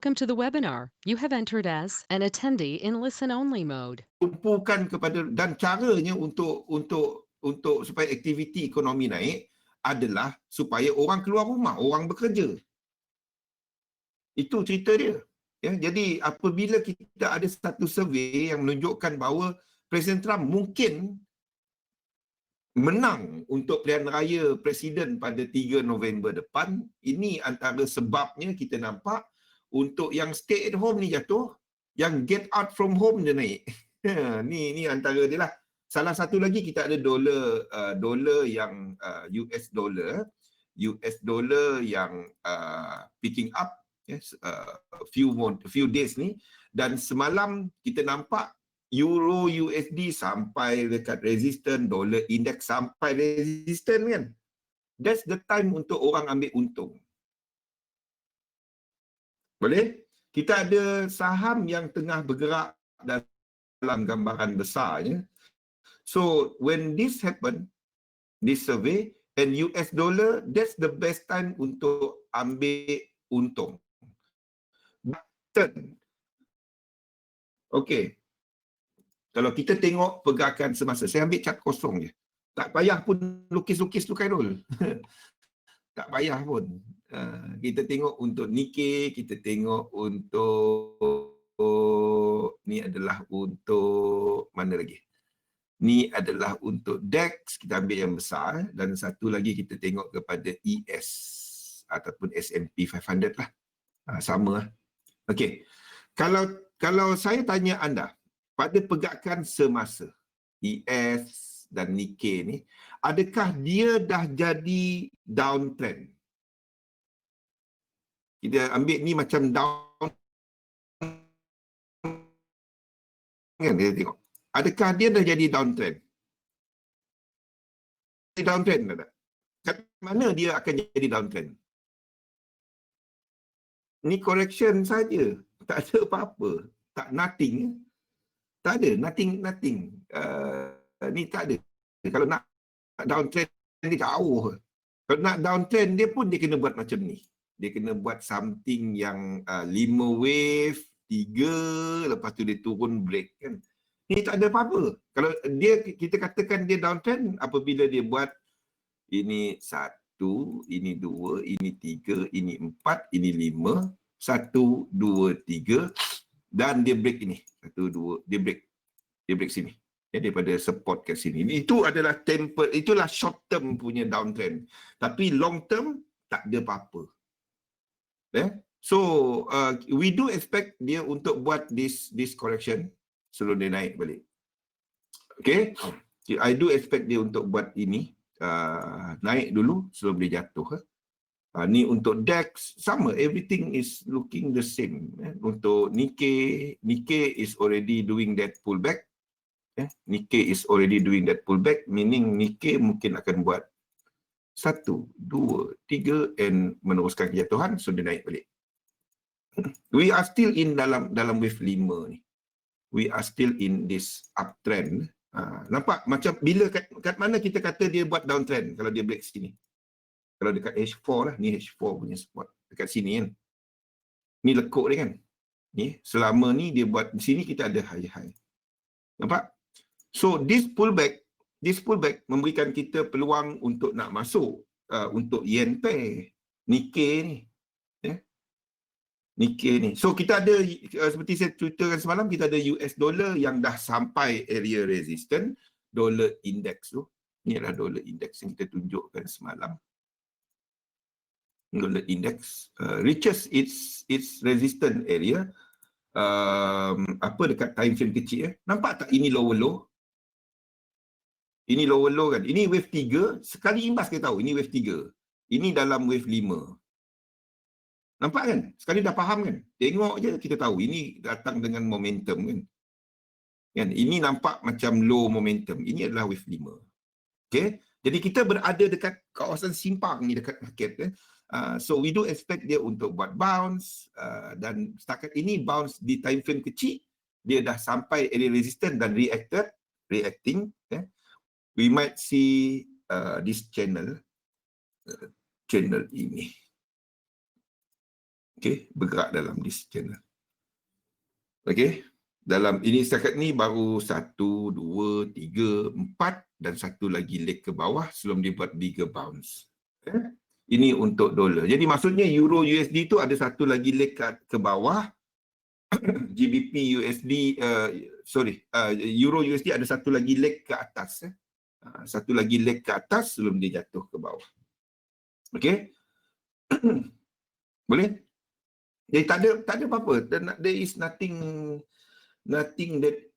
Welcome to the webinar. You have entered as an attendee in listen-only mode. Tumpukan kepada dan caranya untuk supaya aktiviti ekonomi naik adalah supaya orang keluar rumah, orang bekerja. Itu cerita dia. Ya, jadi apabila kita ada satu survey yang menunjukkan bahawa Presiden Trump mungkin menang untuk pilihan raya presiden pada 3 November depan, ini antara sebabnya kita nampak untuk yang stay at home ni jatuh, yang get out from home dia naik. ni antara dia lah. Salah satu lagi kita ada dolar yang US dollar yang picking up few days ni, dan semalam kita nampak Euro USD sampai dekat resisten, dolar index sampai resisten kan. That's the time untuk orang ambil untung. Boleh? Kita ada saham yang tengah bergerak dalam gambaran besarnya. So when this happen, this survey and US dollar, that's the best time untuk ambil untung. Button. Okay. Kalau kita tengok pergerakan semasa, saya ambil cat kosong je. Tak payah pun lukis-lukis tu Khairul. Tak payah pun. Kita tengok untuk Nikkei, kita tengok untuk ni adalah untuk mana lagi? Ni adalah untuk DAX, kita ambil yang besar, dan satu lagi kita tengok kepada ES ataupun S&P 500 lah. Sama lah. Okey. Kalau saya tanya anda, pada pergerakan semasa ES dan Nikkei ni, adakah dia dah jadi downtrend? Kita ambil ni macam down kan, kita tengok. Adakah dia dah jadi downtrend? Downtrend tak? Kat mana dia akan jadi downtrend? Ni correction saja, tak ada apa-apa, tak nothing. Tak ada, nothing. Ni tak ada. Kalau nak downtrend dia jauh. Kalau nak downtrend dia pun dia kena buat macam ni. Dia kena buat something yang 5 wave, 3, lepas tu dia turun break kan. Ni tak ada apa-apa. Kalau kita katakan dia downtrend apabila dia buat ini 1, ini 2, ini 3, ini 4, ini 5, 1, 2, 3 dan dia break ini. 1, 2, dia break sini. Ya, daripada support ke sini. Itu adalah itulah short term punya downtrend. Tapi long term tak ada apa-apa. So we do expect dia untuk buat this correction sebelum dia naik balik. Okay, I do expect dia untuk buat ini naik dulu sebelum dia jatuh. Ni untuk DAX sama, everything is looking the same. Untuk Nikkei is already doing that pullback. Nikkei is already doing that pullback, meaning Nikkei mungkin akan buat 1, 2, 3 and meneruskan kejatuhan, so dia naik balik. We are still in dalam wave 5 ni. We are still in this uptrend. Nampak macam bila kat mana kita kata dia buat downtrend kalau dia break sini. Kalau dekat H4 lah, ni H4 punya support. Dekat sini kan. Ni lekuk dia kan. Ni, selama ni dia buat, di sini kita ada high. Nampak? So, this pullback memberikan kita peluang untuk nak masuk untuk yen pair. Nikkei ni. Nikkei ni. So, kita ada, seperti saya ceritakan semalam, kita ada US dollar yang dah sampai area resistance. Dollar index tu. Ni adalah dollar index yang kita tunjukkan semalam. Dollar index reaches its resistance area dekat time frame kecil. Nampak tak ini lower low? Ini lower low kan? Ini wave 3, sekali imbas kita tahu ini wave 3. Ini dalam wave 5. Nampak kan? Sekali dah faham kan? Tengok je kita tahu ini datang dengan momentum kan? Ini nampak macam low momentum. Ini adalah wave 5. Okay? Jadi kita berada dekat kawasan simpang ni, dekat market kan? So we do expect dia untuk buat bounce dan setakat ini bounce di time frame kecil dia dah sampai area resistance dan reacting. We might see this channel ini Okey, bergerak dalam this channel. Okey. Dalam ini setakat ni baru 1, 2, 3, 4 dan satu lagi leg ke bawah sebelum dia buat bigger bounce. Ini untuk dolar. Jadi maksudnya euro USD tu ada satu lagi leg ke bawah. GBP USD euro USD ada satu lagi leg ke atas. Satu lagi leg ke atas sebelum dia jatuh ke bawah. Okey. Boleh? Jadi tak ada apa-apa. There is nothing that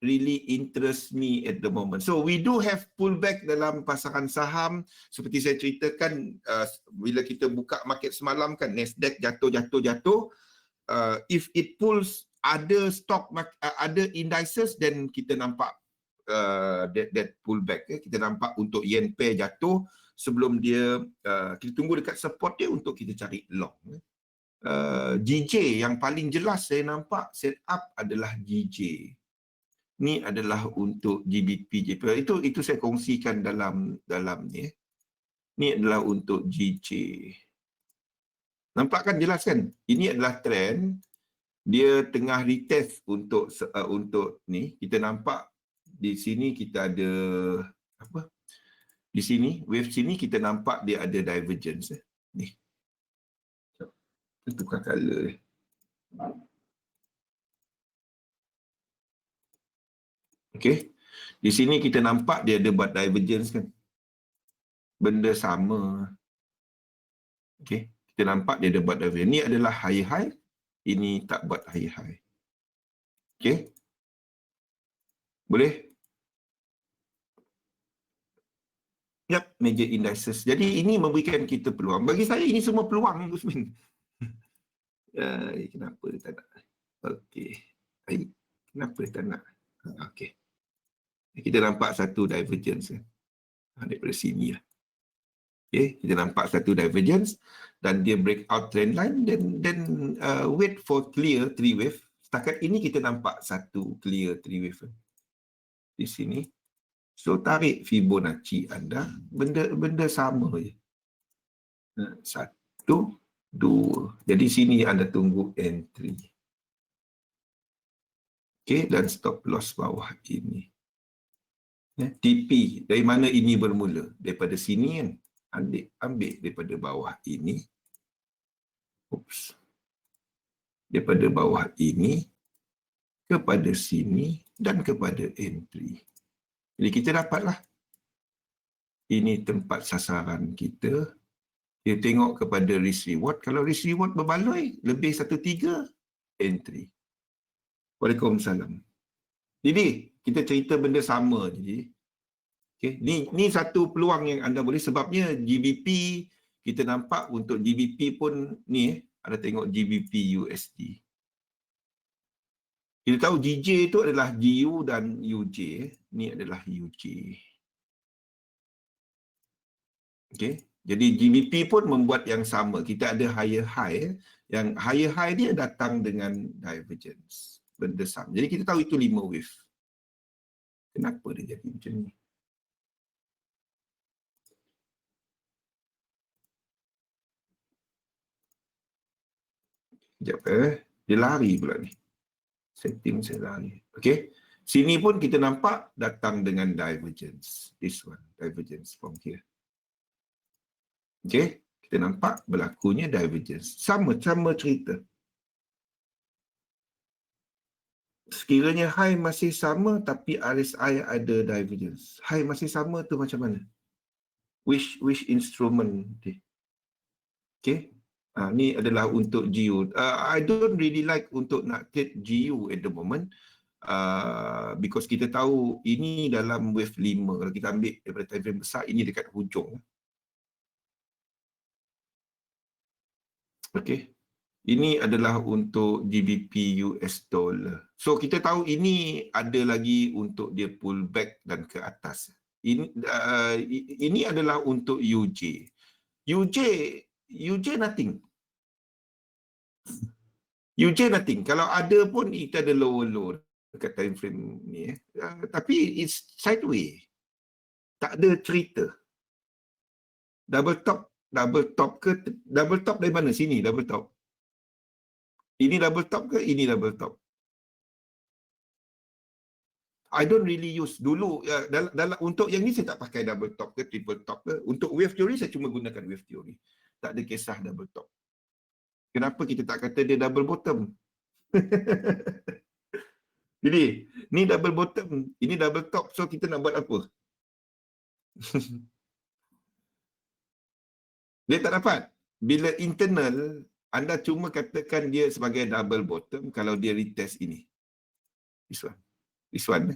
really interests me at the moment. So we do have pullback dalam pasaran saham seperti saya ceritakan bila kita buka market semalam kan, Nasdaq jatuh. If it pulls other stock other indices, then kita nampak that pullback. Kita nampak untuk yen pair jatuh sebelum dia kita tunggu dekat support dia untuk kita cari long. GJ yang paling jelas saya nampak set up adalah GJ. Ni adalah untuk GBP JPY. Itu saya kongsikan dalam ni. Ni adalah untuk GJ. Nampak kan, jelas kan? Ini adalah trend. Dia tengah retest untuk ni. Kita nampak di sini kita ada apa? Di sini, wave sini kita nampak dia ada divergence. Ni. Tukar color ni. Okey. Di sini kita nampak dia ada buat divergence kan. Benda sama. Okey. Kita nampak dia ada buat divergence. Ini adalah high. Ini tak buat high. Okey. Boleh? Yap, major indices. Jadi ini memberikan kita peluang. Bagi saya ini semua peluang, Gusmin. Kenapa dia tak nak? Okey. Kenapa dia tak nak? Okey. Kita nampak satu divergence daripada sini lah. Okay, kita nampak satu divergence dan dia break out trend line, then wait for clear 3 wave. Setakat ini kita nampak satu clear 3 wave di sini. So tarik Fibonacci anda, benda sama je. 1, 2. Jadi sini anda tunggu entry. Okey, dan stop loss bawah ini. TP, dari mana ini bermula? Daripada sini kan? Ambil daripada bawah ini. Daripada bawah ini kepada sini dan kepada entry. Jadi kita dapatlah. Ini tempat sasaran kita. Kita tengok kepada risk reward. Kalau risk reward berbaloi, lebih 1/3, entry. Waalaikumsalam. Jadi, kita cerita benda sama je. Okay. Ni satu peluang yang anda boleh, sebabnya GBP, kita nampak untuk GBP pun ni, ada tengok GBP USD. Kita tahu GJ itu adalah GU dan UJ. Ni adalah UJ. Okay. Jadi GBP pun membuat yang sama. Kita ada higher high. Yang higher high dia datang dengan divergence. Benda sama. Jadi kita tahu itu 5 wave. Kenapa dia jadi macam ni? Sekejap dia lari pula ni. Setting saya lari. Okey. Sini pun kita nampak datang dengan divergence. This one, divergence from here. Okey. Kita nampak berlakunya divergence. Sama cerita. Sekiranya high masih sama tapi RSI ada divergence. High masih sama tu macam mana? Which instrument dia? Okey. Ni adalah untuk GU. I don't really like untuk nak trade GU at the moment. Because kita tahu ini dalam wave 5. Kalau kita ambil daripada time frame besar, ini dekat hujung. Okey. Ini adalah untuk GBP US dollar. So kita tahu ini ada lagi untuk dia pull back dan ke atas. Ini adalah untuk UJ. UJ nothing. UJ nothing. Kalau ada pun kita ada lower dekat time frame ni. Tapi it's sideways. Tak ada cerita. Double top ke? Double top dari mana? Sini double top. Ini double top ke? Ini double top. I don't really use dulu dalam untuk yang ni saya tak pakai double top ke triple top ke. Untuk wave theory saya cuma gunakan wave theory. Tak ada kisah double top. Kenapa kita tak kata dia double bottom? Jadi, ni double bottom, ini double top. So kita nak buat apa? Dia tak dapat. Bila internal, anda cuma katakan dia sebagai double bottom kalau dia retest ini. This one. This one.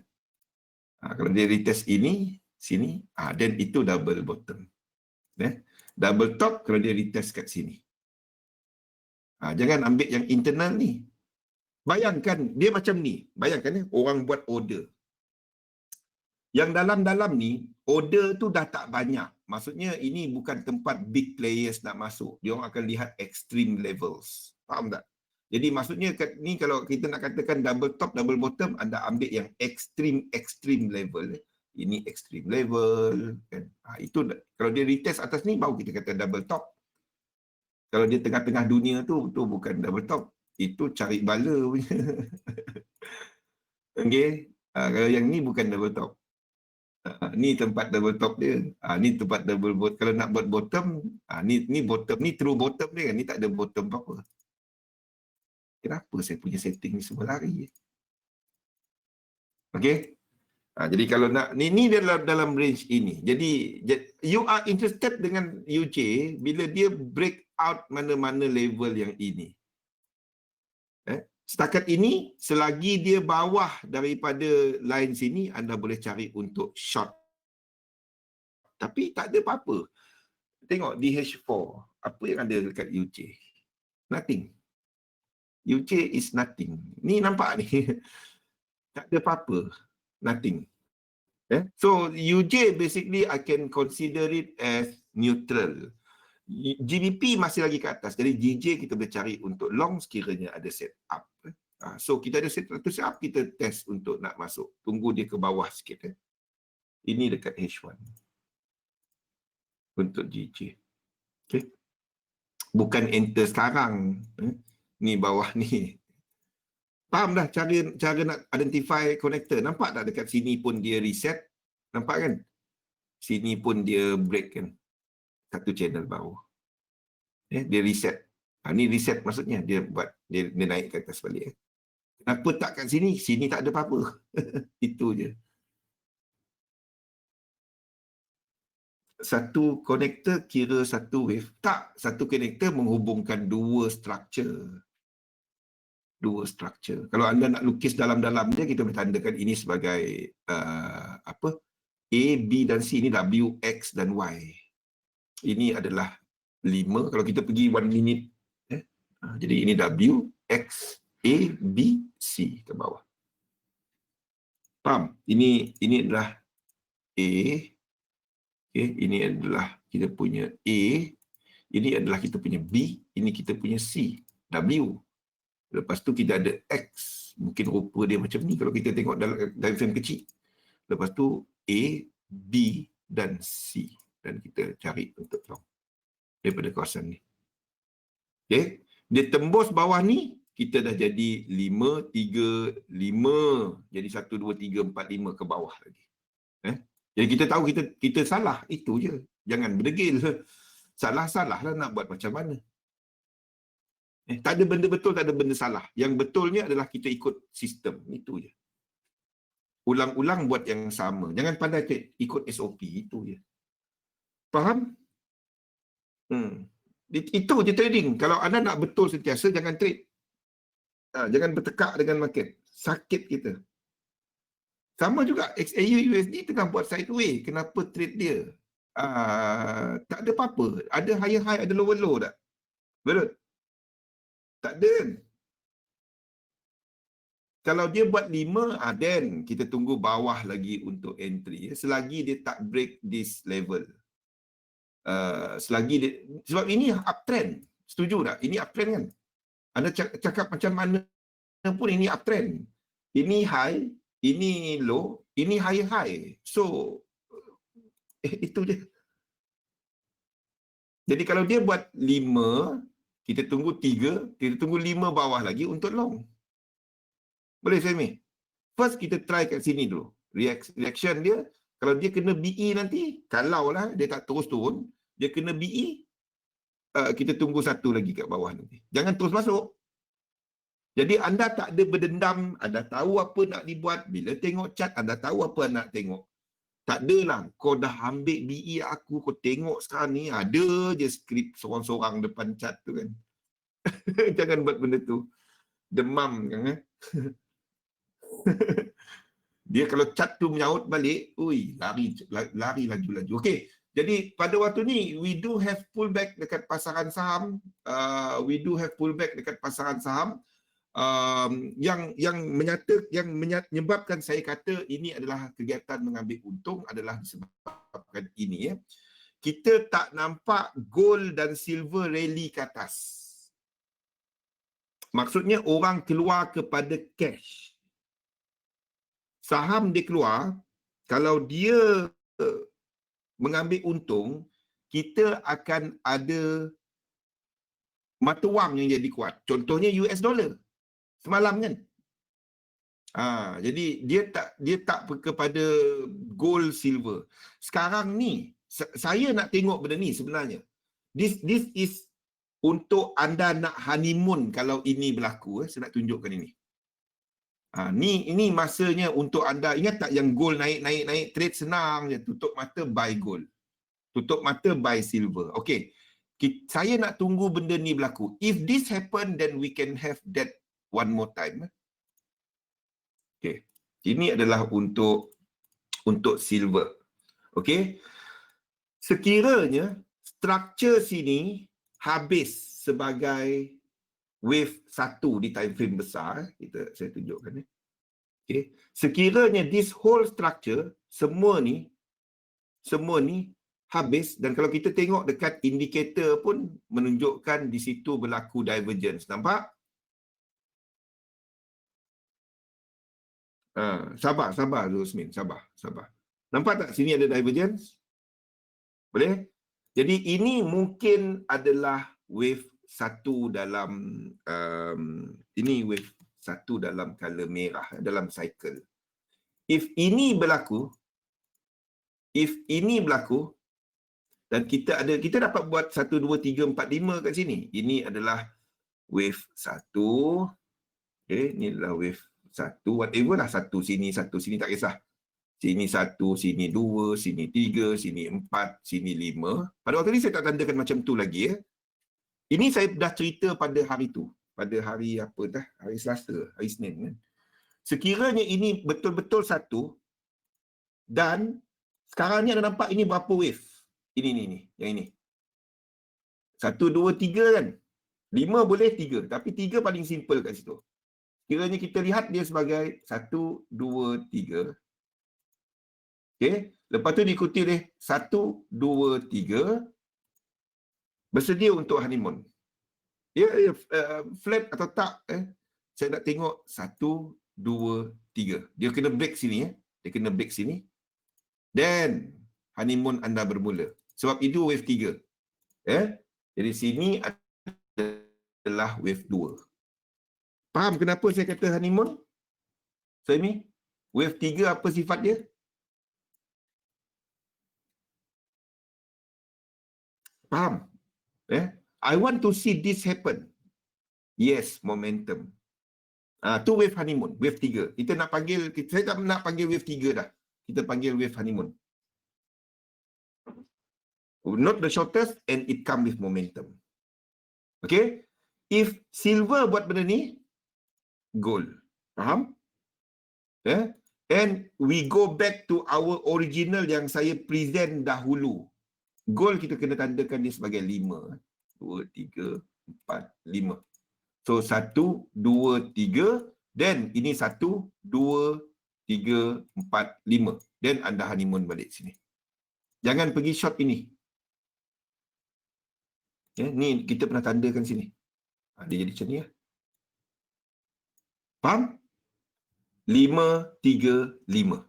Kalau dia retest ini, sini, then itu double bottom. Double top kalau dia retest kat sini. Jangan ambil yang internal ni. Bayangkan, dia macam ni. Bayangkan orang buat order. Yang dalam-dalam ni, order tu dah tak banyak. Maksudnya ini bukan tempat big players nak masuk. Dia orang akan lihat extreme levels. Faham tak? Jadi maksudnya ni kalau kita nak katakan double top, double bottom, anda ambil yang extreme level. Ini extreme level. Kan? Itu kalau dia retest atas ni, baru kita kata double top. Kalau dia tengah-tengah dunia tu bukan double top. Itu cari bala punya. Okay? Kalau yang ni bukan double top. Ni tempat double top dia. Ni tempat double bottom. Kalau nak buat bottom, ni bottom. Ni true bottom dia kan. Ni tak ada bottom apa-apa. Kenapa saya punya setting ni semua lari? Okay? Jadi kalau nak, ni dalam range ini. Jadi, you are interested dengan UJ bila dia break out mana-mana level yang ini. Setakat ini, selagi dia bawah daripada line sini, anda boleh cari untuk short. Tapi tak ada apa-apa. Tengok DH4. Apa yang ada dekat UJ? Nothing. UJ is nothing. Ni nampak ni. Tak ada apa-apa. Nothing. So, UJ basically I can consider it as neutral. GBP masih lagi ke atas. Jadi GJ kita boleh cari untuk long sekiranya ada set up. So kita ada set up, kita test untuk nak masuk. Tunggu dia ke bawah sikit. Ini dekat H1. Untuk GJ. Okay. Bukan enter sekarang. Ni bawah ni. Faham dah cara nak identify connector. Nampak tak dekat sini pun dia reset? Nampak kan? Sini pun dia break kan? Satu channel baru. Dia reset. Ni reset maksudnya. Dia buat, dia naik ke atas balik. Kenapa tak kat sini? Sini tak ada apa-apa. Itu je. Satu konektor kira satu wave. Tak. Satu konektor menghubungkan dua structure. Dua structure. Kalau anda nak lukis dalam-dalam dia, kita boleh tandakan ini sebagai apa? A, B dan C. Ini W, X dan Y. Ini adalah 5. Kalau kita pergi 1 minute. Jadi ini W, X, A, B, C ke bawah. Faham? Ini adalah A. Okay, ini adalah kita punya A. Ini adalah kita punya B. Ini kita punya C. W. Lepas tu kita ada X. Mungkin rupa dia macam ni kalau kita tengok dalam diagram kecil. Lepas tu A, B dan C. Dan kita cari untuk long daripada kawasan ni. Okay. Dia tembus bawah ni, kita dah jadi 5, 3, 5. Jadi 1, 2, 3, 4, 5 ke bawah lagi. Jadi kita tahu kita salah. Itu je. Jangan berdegil. Salah-salah lah nak buat macam mana. Tak ada benda betul, tak ada benda salah. Yang betulnya adalah kita ikut sistem. Itu je. Ulang-ulang buat yang sama. Jangan pandai ikut SOP. Itu je. Faham? Itu je trading. Kalau anda nak betul sentiasa, jangan trade. Jangan bertekak dengan market. Sakit kita. Sama juga XAU USD tengah buat sideway. Kenapa trade dia? Tak ada apa-apa. Ada higher high, ada lower low tak? Betul? Tak ada. Kalau dia buat 5, then kita tunggu bawah lagi untuk entry. Selagi dia tak break this level. Selagi dia, sebab ini uptrend. Setuju tak? Ini uptrend kan? Anda cakap macam mana pun ini uptrend. Ini high, ini low, ini high. So, itu je. Jadi kalau dia buat 5, kita tunggu 3, kita tunggu 5 bawah lagi untuk long. Boleh Fahmi? First kita try kat sini dulu. Reaction dia, kalau dia kena BE nanti, kalau lah dia tak terus turun, dia kena BE, kita tunggu satu lagi kat bawah nanti. Jangan terus masuk. Jadi anda tak ada berdendam, anda tahu apa nak dibuat, bila tengok chart anda tahu apa nak tengok. Tak adalah, kau dah ambil BE aku, kau tengok sekarang ni, ada je skrip seorang-seorang depan chart tu kan. Jangan buat benda tu. Demam kan. Dia kalau chart tu menyaut balik, ui, lari laju-laju. Okey, jadi pada waktu ni, we do have pullback dekat pasaran saham. Yang menyebabkan saya kata ini adalah kegiatan mengambil untung adalah disebabkan ini ya. Kita tak nampak gold dan silver rally ke atas. Maksudnya orang keluar kepada cash. Saham dia keluar, kalau dia mengambil untung, kita akan ada mata wang yang jadi kuat. Contohnya US dollar. Semalam kan. Jadi dia tak kepada gold silver. Sekarang ni saya nak tengok benda ni sebenarnya. This is untuk anda nak honeymoon kalau ini berlaku. Saya nak tunjukkan ini. Ini masanya untuk anda. Ingat tak yang gold naik trade senang je. Tutup mata buy gold. Tutup mata buy silver. Okey. Saya nak tunggu benda ni berlaku. If this happen, then we can have that one more time. Okey. Ini adalah untuk silver. Okey. Sekiranya structure sini habis sebagai wave 1 di time frame besar, saya tunjukkan. Okey. Sekiranya this whole structure semua ni habis, dan kalau kita tengok dekat indikator pun menunjukkan di situ berlaku divergence. Nampak? Sabar Rosmin, sabar. Nampak tak sini ada divergence? Boleh? Jadi ini mungkin adalah wave 1 dalam ini wave 1 dalam color merah dalam cycle. If ini berlaku dan kita dapat buat 1 2 3 4 5 kat sini. Ini adalah wave 1. Okey, ini adalah wave 1, whatever lah, satu sini tak kisah. Sini 1, sini 2, sini 3, sini 4, sini 5. Pada waktu ni saya tak tandakan macam tu lagi ya. Ini saya dah cerita pada hari tu. Pada hari apa dah? Hari Selasa, hari Senin kan. Sekiranya ini betul-betul satu, dan sekarang ni anda nampak ini berapa wave? Ini, yang ini. 1, 2, 3 kan? 5 boleh 3, tapi 3 paling simple kat situ. Kiranya kita lihat dia sebagai 1, 2, 3. Okey, lepas tu diikuti oleh 1, 2, 3. Bersedia untuk honeymoon. Ya, flat atau tak? Saya nak tengok 1, 2, 3. Dia kena break sini ya. Dia kena break sini. Then honeymoon anda bermula. Sebab itu wave 3. Jadi sini adalah wave 2. Faham kenapa saya kata honeymoon? Fahmi? Wave 3 apa sifat dia? Faham? I want to see this happen. Yes, momentum. Tu wave honeymoon, wave 3. Kita nak panggil, saya tak nak panggil wave 3 dah. Kita panggil wave honeymoon. Not the shortest, and it come with momentum. Okay? If silver buat benda ni, gold. Faham? And we go back to our original yang saya present dahulu. Gold kita kena tandakan dia sebagai 5. 2, 3, 4, 5. So 1, 2, 3. Then ini 1, 2, 3, 4, 5. Then anda honeymoon balik sini. Jangan pergi short ini. Ni kita pernah tandakan sini. Dia jadi macam ni ya. Faham? 5, 3, 5.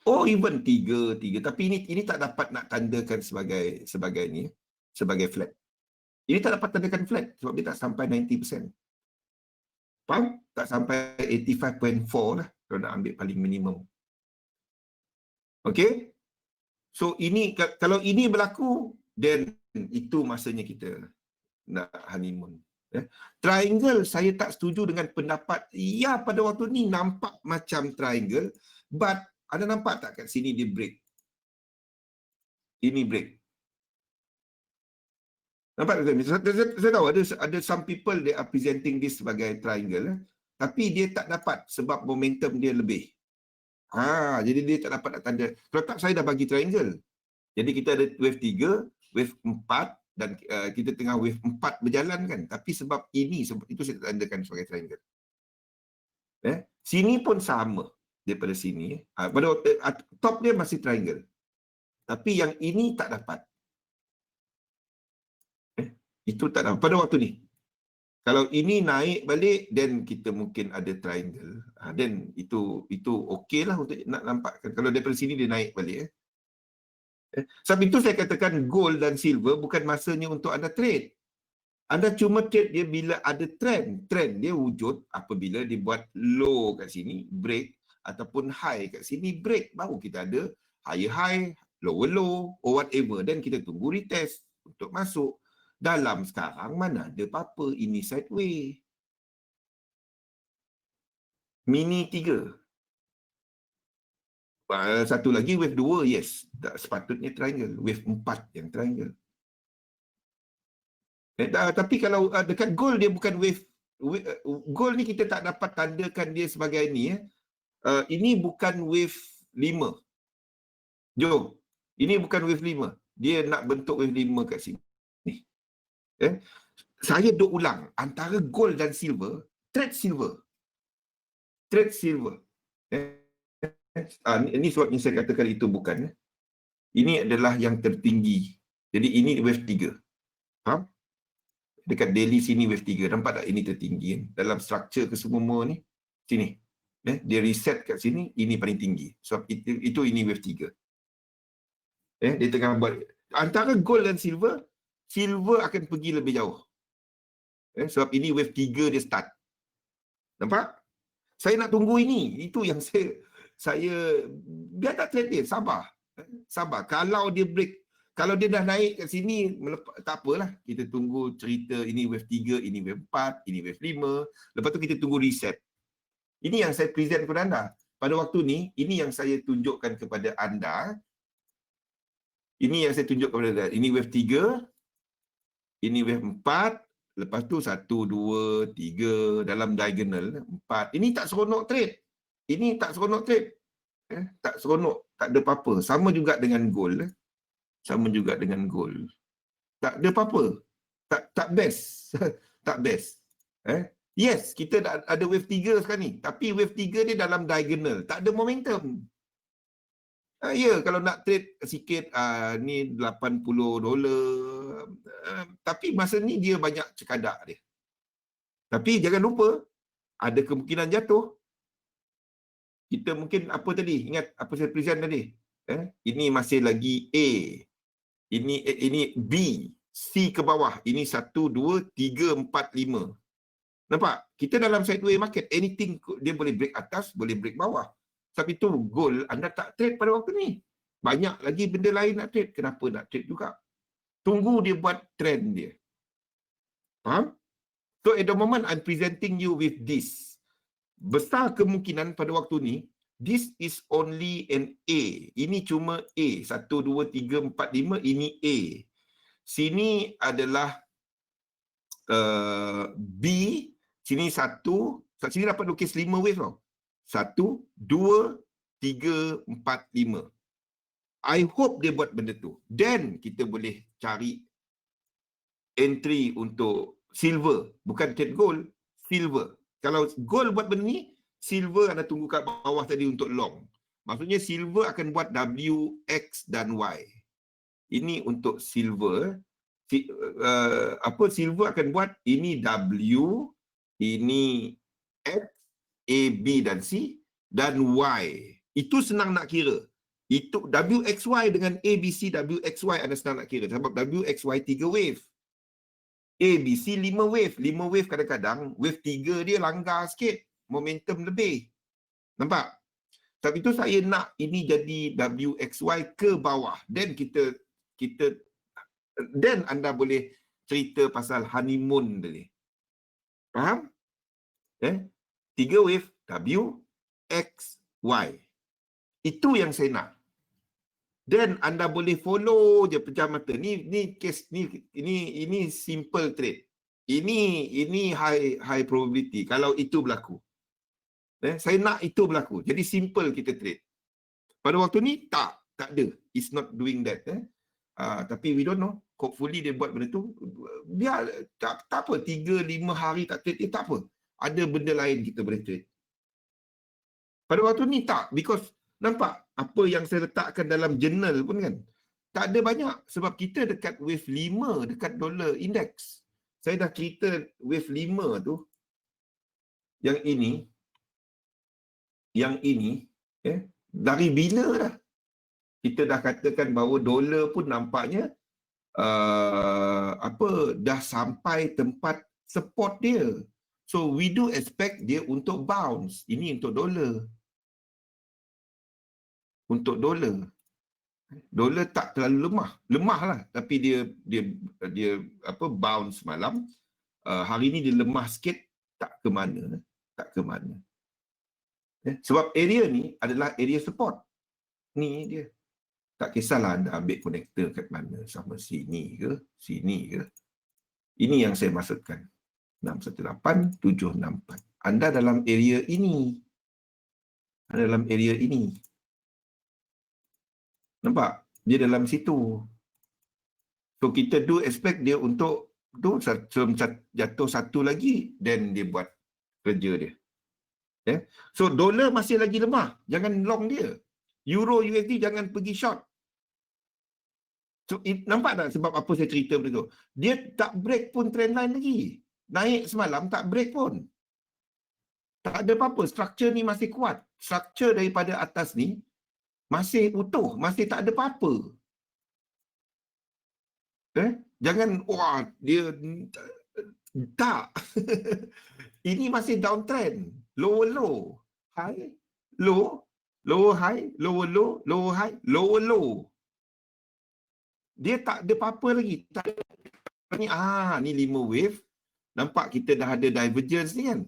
Oh, even 3. Tapi ini tak dapat nak tandakan sebagai ni, sebagai flat. Ini tak dapat tandakan flat sebab dia tak sampai 90%. Faham? Tak sampai 85.4 lah kalau nak ambil paling minimum. Okey? So ini kalau ini berlaku, then itu masanya kita nak honeymoon. Triangle, saya tak setuju dengan pendapat, ya pada waktu ni nampak macam triangle, but ada nampak tak kat sini dia break? Ini break. Nampak tak? Saya tahu ada some people they are presenting this sebagai triangle, tapi dia tak dapat sebab momentum dia lebih. Jadi dia tak dapat nak tanda. Kalau tak, saya dah bagi triangle. Jadi kita ada wave 3, wave 4 dan kita tengah wave 4 berjalan kan. Tapi sebab itu saya tandakan sebagai triangle. Sini pun sama daripada sini. Pada top dia masih triangle. Tapi yang ini tak dapat. Itu tak dapat pada waktu ni. Kalau ini naik balik, then kita mungkin ada triangle. Then itu okey lah untuk nak nampakkan. Kalau daripada sini dia naik balik. Sebab itu saya katakan gold dan silver bukan masanya untuk anda trade. Anda cuma trade dia bila ada trend. Trend dia wujud apabila dia buat low kat sini, break, ataupun high kat sini, break. Baru kita ada higher high, lower low, or whatever. Dan kita tunggu retest untuk masuk. Dalam sekarang mana ada apa-apa, ini sideway. Mini 3. Satu lagi wave 2, yes. Sepatutnya triangle. Wave 4 yang triangle. Tapi kalau dekat gold dia bukan wave. Gold ni kita tak dapat tandakan dia sebagai ni. Ini bukan wave 5. Jom. Ini bukan wave 5. Dia nak bentuk wave 5 kat sini. Saya duk ulang. Antara gold dan silver, trade silver. Trade silver. Ini sebabnya saya katakan itu bukan. Ini adalah yang tertinggi. Jadi ini wave 3. Faham? Dekat daily sini wave 3. Nampak tak ini tertinggi kan? Dalam structure kesemua ni. Sini. Dia reset kat sini. Ini paling tinggi. Sebab itu ini wave 3. Dia tengah buat. Antara gold dan silver, silver akan pergi lebih jauh. Sebab ini wave 3 dia start. Nampak? Saya nak tunggu ini. Itu yang saya biar tak trade dia. Sabar. Sabar. Kalau dia break, kalau dia dah naik kat sini, tak apalah. Kita tunggu cerita ini wave 3, ini wave 4, ini wave 5. Lepas tu kita tunggu reset. Ini yang saya present kepada anda. Pada waktu ni, ini yang saya tunjukkan kepada anda. Ini yang saya tunjuk kepada anda. Ini wave 3. Ini wave 4. Lepas tu 1, 2, 3 dalam diagonal 4. Ini tak seronok trade. Ini tak seronok trade. Tak seronok. Tak ada apa-apa. Sama juga dengan gold. Sama juga dengan gold. Tak ada apa-apa. Tak best. Tak best. Yes, kita ada wave 3 sekarang ni. Tapi wave 3 dia dalam diagonal. Tak ada momentum. Ya, kalau nak trade sikit, ni $80. Tapi masa ni dia banyak cekadak dia. Tapi jangan lupa, ada kemungkinan jatuh. Kita mungkin, apa tadi? Ingat apa saya present tadi? Ini masih lagi A. Ini B. C ke bawah. Ini 1, 2, 3, 4, 5. Nampak? Kita dalam sideway market. Anything dia boleh break atas, boleh break bawah. Tapi itu gold, anda tak trade pada waktu ni. Banyak lagi benda lain nak trade. Kenapa nak trade juga? Tunggu dia buat trend dia. Faham? So at the moment I'm presenting you with this. Besar kemungkinan pada waktu ni, this is only an A. Ini cuma A. 1, 2, 3, 4, 5. Ini A. Sini adalah B. Sini 1. Sini dapat lukis 5 wave tau. 1, 2, 3, 4, 5. I hope dia buat benda tu. Then kita boleh cari entry untuk silver. Bukan trade gold, silver. Kalau gold buat benda ni, silver anda tunggu kat bawah tadi untuk long. Maksudnya silver akan buat W, X dan Y. Ini untuk silver. Silver akan buat ini W, ini X, A, B dan C dan Y. Itu senang nak kira. Itu WXY dengan ABC, WXY anda senang nak kira. Sebab WXY 3 wave. A, B, C 5 wave. 5 wave kadang-kadang wave 3 dia langgar sikit. Momentum lebih. Nampak? Sebab itu saya nak ini jadi WXY ke bawah. Then then anda boleh cerita pasal honeymoon tadi. Faham? 3 wave W, X, Y. Itu yang saya nak. Then anda boleh follow je pejam mata. Ni case ini simple trade. Ini high probability kalau itu berlaku. Saya nak itu berlaku. Jadi simple kita trade. Pada waktu ni tak ada. It's not doing that. Tapi we don't know. Hopefully dia buat benda tu. Biar tak apa 3-5 hari tak trade, tak apa. Ada benda lain kita boleh trade. Pada waktu ni tak, because nampak apa yang saya letakkan dalam journal pun kan. Tak ada banyak sebab kita dekat wave 5 dekat dollar index. Saya dah cerita wave 5 tu. Yang ini dari bila dah kita dah katakan bahawa dolar pun nampaknya dah sampai tempat support dia. So we do expect dia untuk bounce. Ini untuk dolar. Untuk dolar. Dolar tak terlalu lemah. Lemah lah. Tapi dia bounce malam. Hari ni dia lemah sikit. Tak ke mana. Tak ke mana. Sebab area ni adalah area support. Ni dia. Tak kisahlah anda ambil konektor kat mana. Sama sini ke. Sini ke. Ini yang saya maksudkan. 618-764. Anda dalam area ini. Anda dalam area ini. Nampak? Dia dalam situ. So kita do expect dia untuk tu jatuh satu lagi, then dia buat kerja dia. So dolar masih lagi lemah. Jangan long dia. Euro USD jangan pergi short. So nampak tak sebab apa saya cerita benda tu? Dia tak break pun trend line lagi. Naik semalam tak break pun. Tak ada apa-apa. Structure ni masih kuat. Structure daripada atas ni masih utuh, masih tak ada apa-apa. Jangan, wah, dia tak. Ini masih downtrend. Lower low, high, low, lower high, lower low, lower high, lower low. Dia tak ada apa-apa lagi. Tak ada. Ni 5 wave. Nampak kita dah ada divergence ni kan?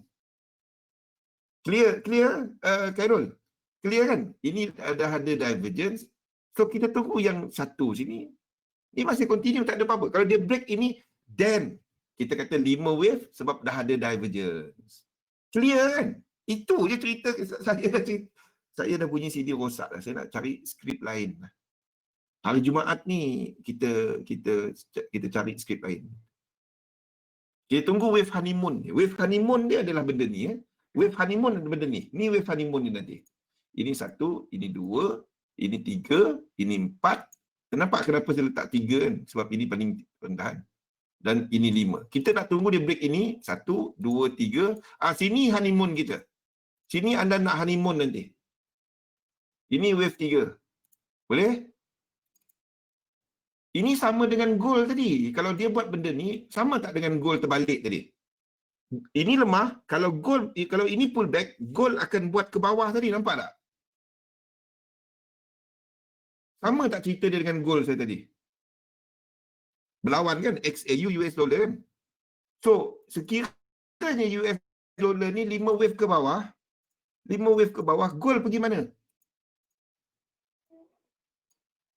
Clear, Khairul? Clear kan? Ini dah ada divergence. So kita tunggu yang satu sini. Ini masih continue, tak ada apa-apa. Kalau dia break ini, then kita kata 5 wave sebab dah ada divergence. Clear kan? Itu je cerita. Saya dah punya CD rosak lah. Saya nak cari skrip lain. Hari Jumaat ni kita cari skrip lain. Kita tunggu wave honeymoon. Wave honeymoon dia adalah benda ni. Wave honeymoon adalah benda ni. Ni wave honeymoon ni nanti. Ini 1, ini 2, ini 3, ini 4. Kenapa saya letak 3 kan? Sebab ini paling rendahan. Dan ini 5. Kita nak tunggu dia break ini. 1, 2, 3. Sini honeymoon kita. Sini anda nak honeymoon nanti. Ini wave 3. Boleh? Ini sama dengan gold tadi. Kalau dia buat benda ni, sama tak dengan gold terbalik tadi? Ini lemah. Kalau ini pullback, gold akan buat ke bawah tadi. Nampak tak? Sama tak cerita dia dengan gold saya tadi? Berlawan kan? XAU US dollar kan? So, sekiranya US dollar ni 5 wave ke bawah, 5 wave ke bawah, gold pergi mana?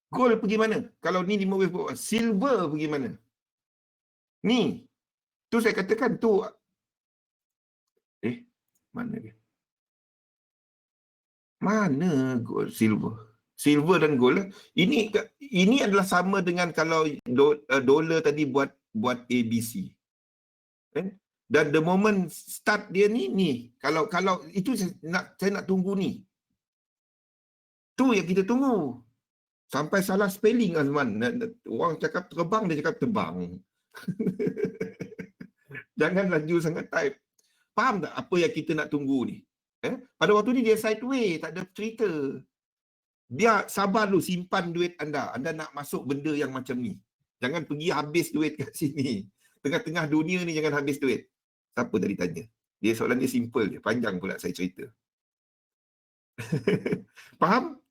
Gold pergi mana? Kalau ni 5 wave ke bawah, silver pergi mana? Ni. Tu saya katakan tu. Mana dia? Mana gold, silver? Silver dan gold. Ini adalah sama dengan kalau dolar tadi buat ABC. Dan the moment start dia ni. Kalau itu saya nak tunggu ni. Tu yang kita tunggu. Sampai salah spelling Azman. Orang cakap terbang, dia cakap terbang. Jangan laju sangat type. Faham tak apa yang kita nak tunggu ni? Pada waktu ni dia sideways, tak ada cerita. Dia sabar dulu, simpan duit anda. Anda nak masuk benda yang macam ni. Jangan pergi habis duit kat sini. tengah-tengah dunia ni jangan habis duit. Siapa tadi tanya? Soalan dia simple je. Panjang pula saya cerita. Faham?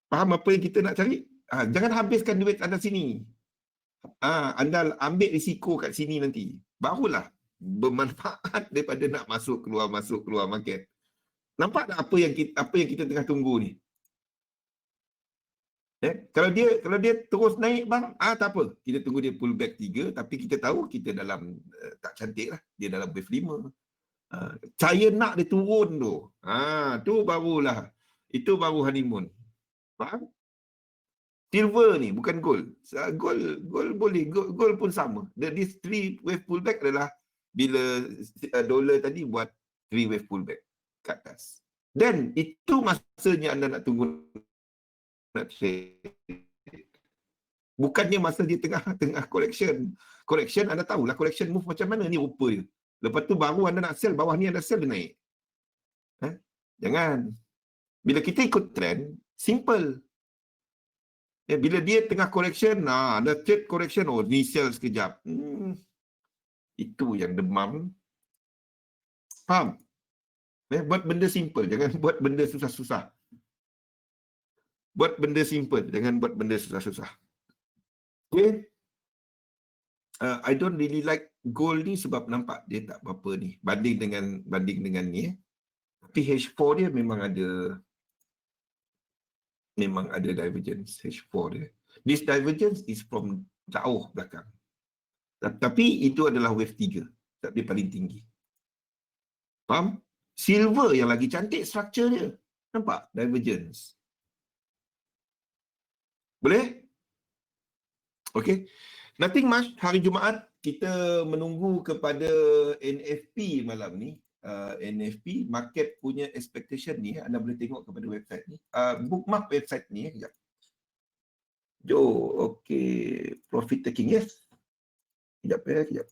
Faham apa yang kita nak cari? Jangan habiskan duit anda sini. Anda ambil risiko kat sini nanti. Barulah bermanfaat daripada nak masuk keluar market. Nampak tak apa yang kita tengah tunggu ni? Kalau dia terus naik bang, tak apa. Kita tunggu dia pull back 3, tapi kita tahu kita dalam tak cantik lah. Dia dalam wave 5. Saya nak dia turun tu. Tu barulah. Itu baru honeymoon. Faham? Silver ni bukan gold. Gold boleh. Gold pun sama. This 3 wave pullback adalah bila dolar tadi buat 3 wave pullback kat atas. Dan itu masanya anda nak tunggu nak trade. Bukannya masa dia tengah correction. Correction anda tahulah correction move macam mana ni rupa dia. Lepas tu baru anda nak sell, bawah ni anda sell dia naik. Jangan. Bila kita ikut trend, simple. Bila dia tengah correction, ada trade correction, ni sell sekejap. Itu yang demam. Faham? Buat benda simple, jangan buat benda susah-susah. Buat benda simple, jangan buat benda susah-susah. Okay? I don't really like gold ni sebab nampak dia tak apa-apa ni. Banding dengan ni. Tapi H4 dia memang ada divergence H4 dia. This divergence is from jauh belakang. Tapi itu adalah wave 3. Dia paling tinggi. Faham? Silver yang lagi cantik structure dia. Nampak? Divergence. Boleh? Okay. Nothing much. Hari Jumaat kita menunggu kepada NFP malam ni. NFP market punya expectation ni, anda boleh tengok kepada website ni, bookmark website ni sekejap. Okay, profit taking, yes. Sekejap.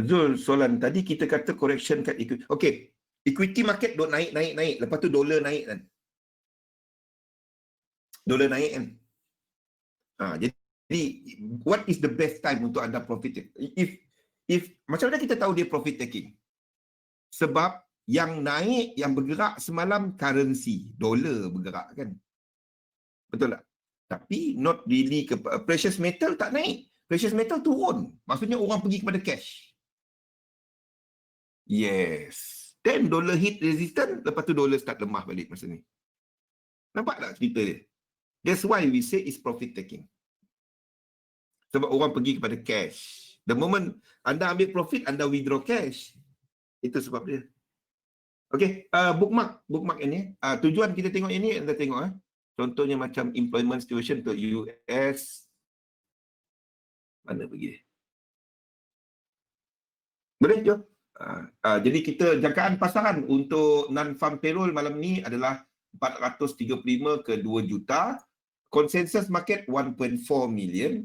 Zul soalan tadi kita kata correction kat equity. Okay, equity market naik, lepas tu dolar naik kan. Jadi what is the best time untuk anda profit taking? Macam mana kita tahu dia profit taking? Sebab yang naik, yang bergerak semalam currency, dolar bergerak kan. Betul tak? Tapi not really precious metal tak naik. Precious metal turun. Maksudnya orang pergi kepada cash. Yes. Then dollar hit resistance, lepas tu dollar start lemah balik masa ni. Nampak tak cerita dia? That's why we say it's profit taking. Sebab orang pergi kepada cash. The moment anda ambil profit, anda withdraw cash. Itu sebab dia. Okay, bookmark ini. Tujuan kita tengok ini, anda tengok. Contohnya macam employment situation untuk US. Mana pergi? Boleh, jom. Jadi kita jangkaan pasaran untuk non-farm payroll malam ni adalah 435 ke 2 juta. Consensus market 1.4 million.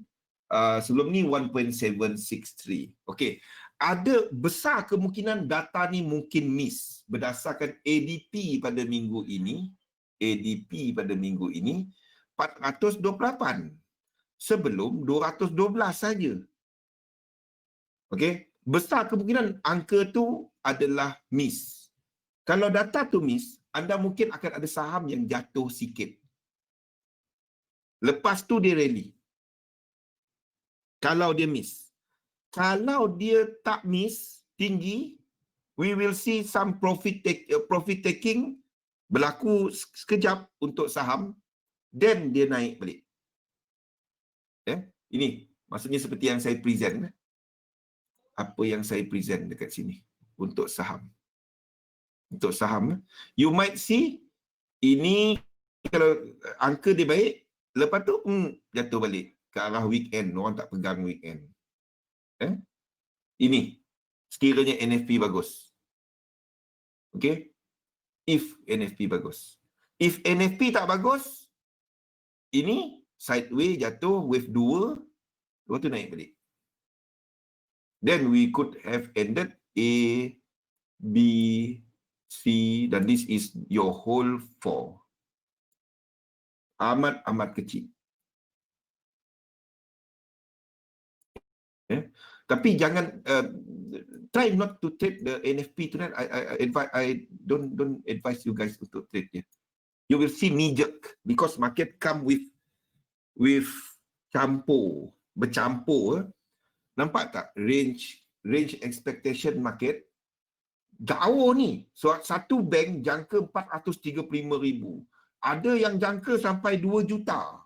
Sebelum ni 1.763. Okey. Ada besar kemungkinan data ni mungkin miss berdasarkan ADP pada minggu ini. ADP pada minggu ini 428 sebelum 212 saja. Okey, besar kemungkinan angka tu adalah miss. Kalau data tu miss, anda mungkin akan ada saham yang jatuh sikit. Lepas tu dia rally. Kalau dia miss. Kalau dia tak miss tinggi, we will see some profit taking berlaku sekejap untuk saham, then dia naik balik. Ini maksudnya seperti yang saya present. Apa yang saya present dekat sini untuk saham. Untuk saham, you might see ini kalau angka dia baik, lepas tu jatuh balik ke arah weekend, orang tak pegang weekend. Ini sekiranya NFP bagus. Okay? If NFP bagus. If NFP tak bagus, ini sideways jatuh, wave 2, lepas tu naik balik. Then we could have ended A, B, C, dan this is your whole 4. Amat kecil. Ya. Tapi jangan try not to trade the NFP tonight. I don't advise you guys untuk trade dia. You will see knee jerk because market come with bercampur. Nampak tak range expectation market jauh ni. So, satu bank jangka 435,000. Ada yang jangka sampai 2 juta.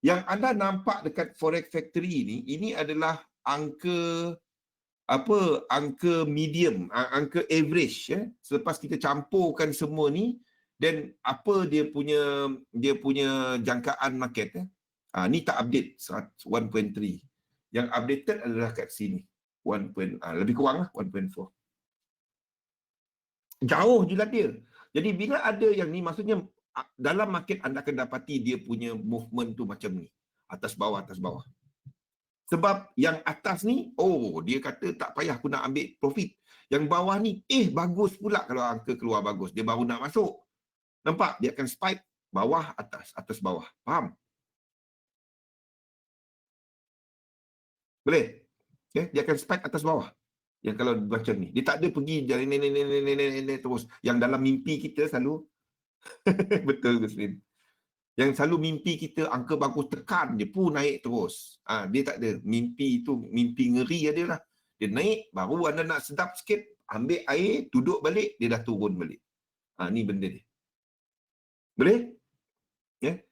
Yang anda nampak dekat Forex Factory ni, ini adalah angka medium, angka average ya. Selepas kita campurkan semua ni, dan apa dia punya jangkaan market ya. Ni tak update 1.3. Yang updated adalah kat sini. Lebih kurang lah 1.4. Jauh jilat dia. Jadi bila ada yang ni, maksudnya dalam market anda akan dapati dia punya movement tu macam ni. Atas bawah, atas bawah. Sebab yang atas ni, dia kata tak payah aku nak ambil profit. Yang bawah ni, bagus pula kalau angka keluar bagus. Dia baru nak masuk. Nampak? Dia akan spike bawah, atas, atas bawah. Faham? Boleh? Okay? Dia akan spike atas bawah. Yang kalau macam ni. Dia tak ada pergi ni terus. Yang dalam mimpi kita selalu betul Gusmin. Yang selalu mimpi kita angka bagus tekan je pun naik terus. Dia tak ada. Mimpi itu, mimpi ngeri ada lah. Dia naik, baru anda nak sedap sikit, ambil air, duduk balik, dia dah turun balik. Ni benda dia. Boleh? Yeah.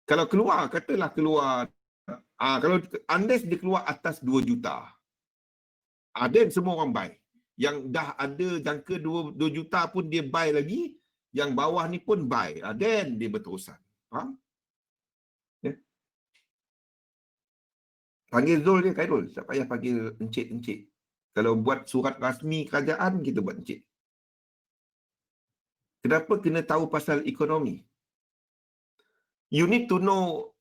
Kalau keluar, katalah keluar, kalau unless dia keluar atas 2 juta, then semua orang buy. Yang dah ada jangka 2 juta pun dia buy lagi, yang bawah ni pun buy. Then dia berterusan. Faham? Yeah. Panggil Zul je, Khairul. Tak payah panggil encik-encik. Kalau buat surat rasmi kerajaan, kita buat encik. Kenapa kena tahu pasal ekonomi? You need to know,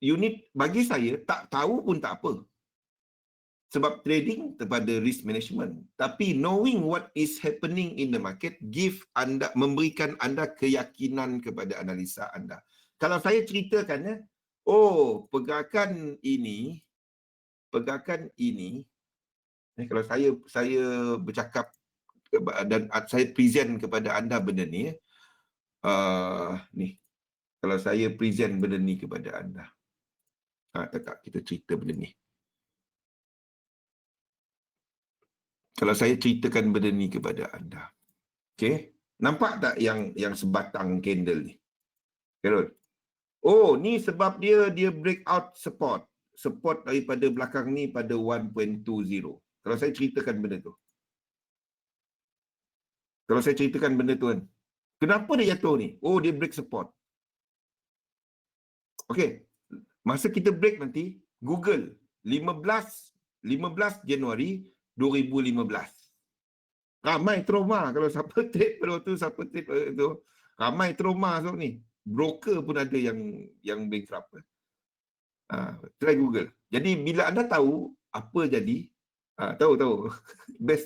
bagi saya, tak tahu pun tak apa. Sebab trading kepada risk management. Tapi knowing what is happening in the market, memberikan anda keyakinan kepada analisa anda. Kalau saya ceritakan, pergerakan ini, kalau saya bercakap dan saya present kepada anda benda ni, ni, kalau saya present benda ni kepada anda, tak, kita cerita benda ni. Kalau saya ceritakan benda ni kepada anda, okay, nampak tak yang sebatang candle ni? Carol? Ni sebab dia breakout support daripada belakang ni pada 1.20. Kalau saya ceritakan benda tu. Kan, kenapa dia jatuh ni? Dia break support. Okey. Masa kita break nanti, Google 15 Januari 2015. Ramai trauma kalau siapa trade pada waktu, ramai trauma sebab ni. Broker pun ada yang bankrupt. Try Google. Jadi bila anda tahu apa jadi, tahu best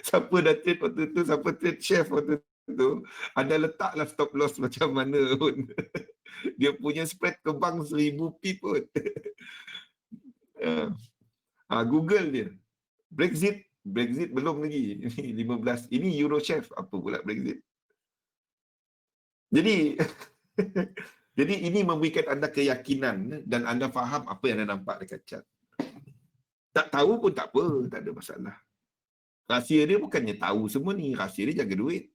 siapa dah trade waktu tu, siapa trade chef waktu tu, anda letaklah stop loss macam mana pun. Dia punya spread ke bank 1000 pip pun. Google dia. Brexit belum lagi. 15. Ini Eurochef. Apa pula Brexit? Jadi jadi ini memberikan anda keyakinan dan anda faham apa yang anda nampak dekat chart. Tak tahu pun tak apa, tak ada masalah. Rahsia dia bukannya tahu semua ni, rahsia dia jaga duit.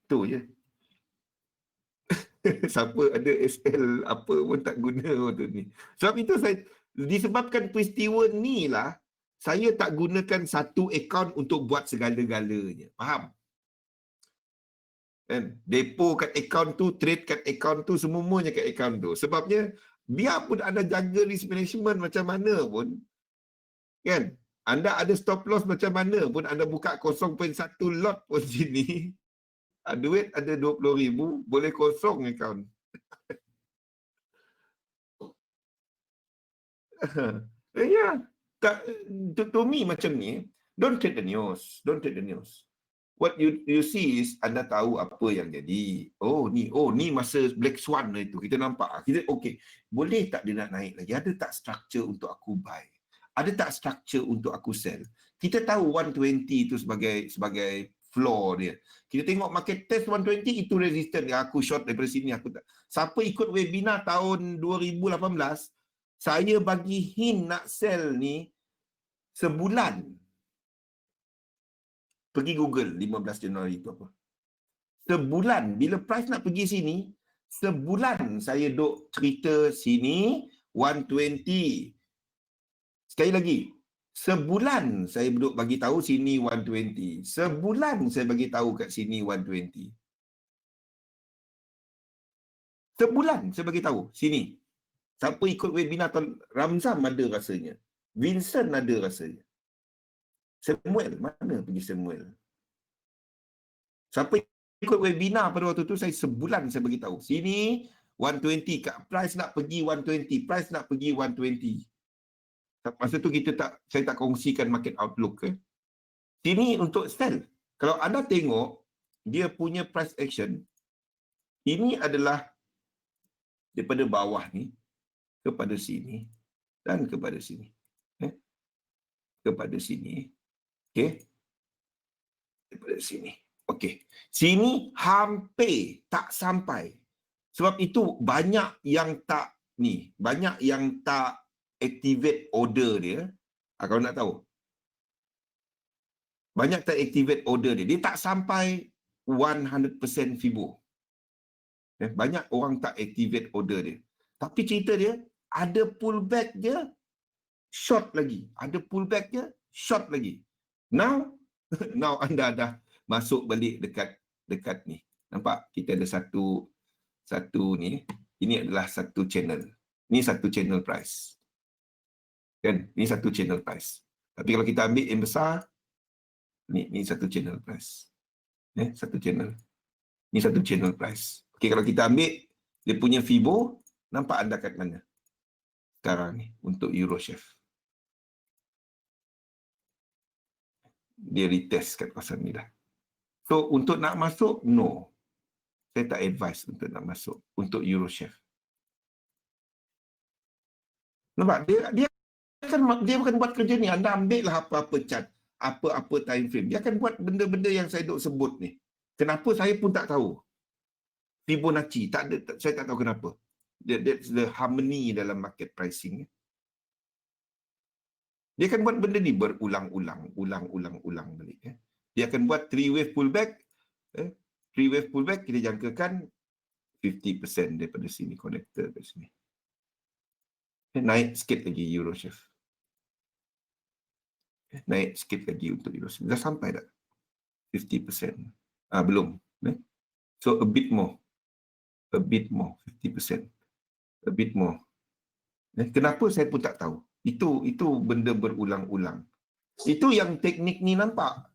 Tu je. Siapa ada SL apa pun tak guna waktu ni. Sebab itu disebabkan peristiwa ni lah, saya tak gunakan satu akaun untuk buat segala-galanya. Faham? Depo kat akaun tu, trade kat akaun tu, semuanya kat akaun tu. Sebabnya, biarpun anda jaga risk management macam mana pun, kan? Anda ada stop loss macam mana pun, anda buka 0.1 lot pun sini, duit ada 20,000, boleh kosong akaun. Ya, to me macam ni, don't trade the news. what you see is anda tahu apa yang jadi. Oh ni masa Black Swan lah itu. Kita nampak. Kita okey. Boleh tak dia nak naik lagi? Ada tak structure untuk aku buy? Ada tak structure untuk aku sell? Kita tahu 120 itu sebagai floor dia. Kita tengok market test 120 itu resistant. Aku short daripada sini aku tak. Siapa ikut webinar tahun 2018, saya bagi hint nak sell ni sebulan. Pergi Google 15 Januari itu apa. Sebulan. Bila price nak pergi sini, sebulan saya duk cerita sini 120. Sekali lagi. Sebulan saya duk bagi tahu sini 120. Sebulan saya bagi tahu kat sini 120. Sebulan saya bagi tahu sini. Siapa ikut webinar Ramzam ada rasanya. Vincent ada rasanya. Samuel, mana pergi Samuel? Siapa ikut webinar pada waktu tu, saya sebulan saya bagi tahu. Sini 120, price nak pergi 120, price nak pergi 120. Masa tu saya tak kongsikan market outlook. Sini untuk sell. Kalau anda tengok dia punya price action, ini adalah daripada bawah ni kepada sini dan kepada sini. Kepada sini. Okey. Daripada sini. Okey. Sini hampir tak sampai. Sebab itu banyak yang tak activate order dia. Kalau nak tahu. Banyak tak activate order dia. Dia tak sampai 100% Fibo. Banyak orang tak activate order dia. Tapi cerita dia, ada pullback dia, short lagi. Ada pullback dia, short lagi. Now anda dah masuk balik dekat ni. Nampak? Kita ada satu ni. Ini adalah satu channel. Ini satu channel price. Kan? Ini satu channel price. Tapi kalau kita ambil yang besar, ni satu channel price. Satu channel. Ini satu channel price. Okey, kalau kita ambil dia punya Fibo, nampak anda kat mana? Sekarang ni untuk Eurochef. Dia retest kat kawasan ni dah. So, untuk nak masuk, no. Saya tak advise untuk nak masuk. Untuk Eurochef. Nampak? Dia bukan buat kerja ni. Anda ambil lah apa-apa chart. Apa-apa time frame. Dia akan buat benda-benda yang saya duk sebut ni. Kenapa saya pun tak tahu. Fibonacci. Saya tak tahu kenapa. That's the harmony dalam market pricing. Dia akan buat benda ni berulang-ulang balik. Dia akan buat 3 wave pullback. 3 wave pullback kita jangkakan 50% daripada sini, connector ke sini. Naik sikit lagi Eurochef. Naik sikit lagi untuk Eurochef. Dah sampai tak? 50%. Belum. So a bit more. 50%. A bit more. Kenapa saya pun tak tahu. Itu benda berulang-ulang. Itu yang teknik ni nampak.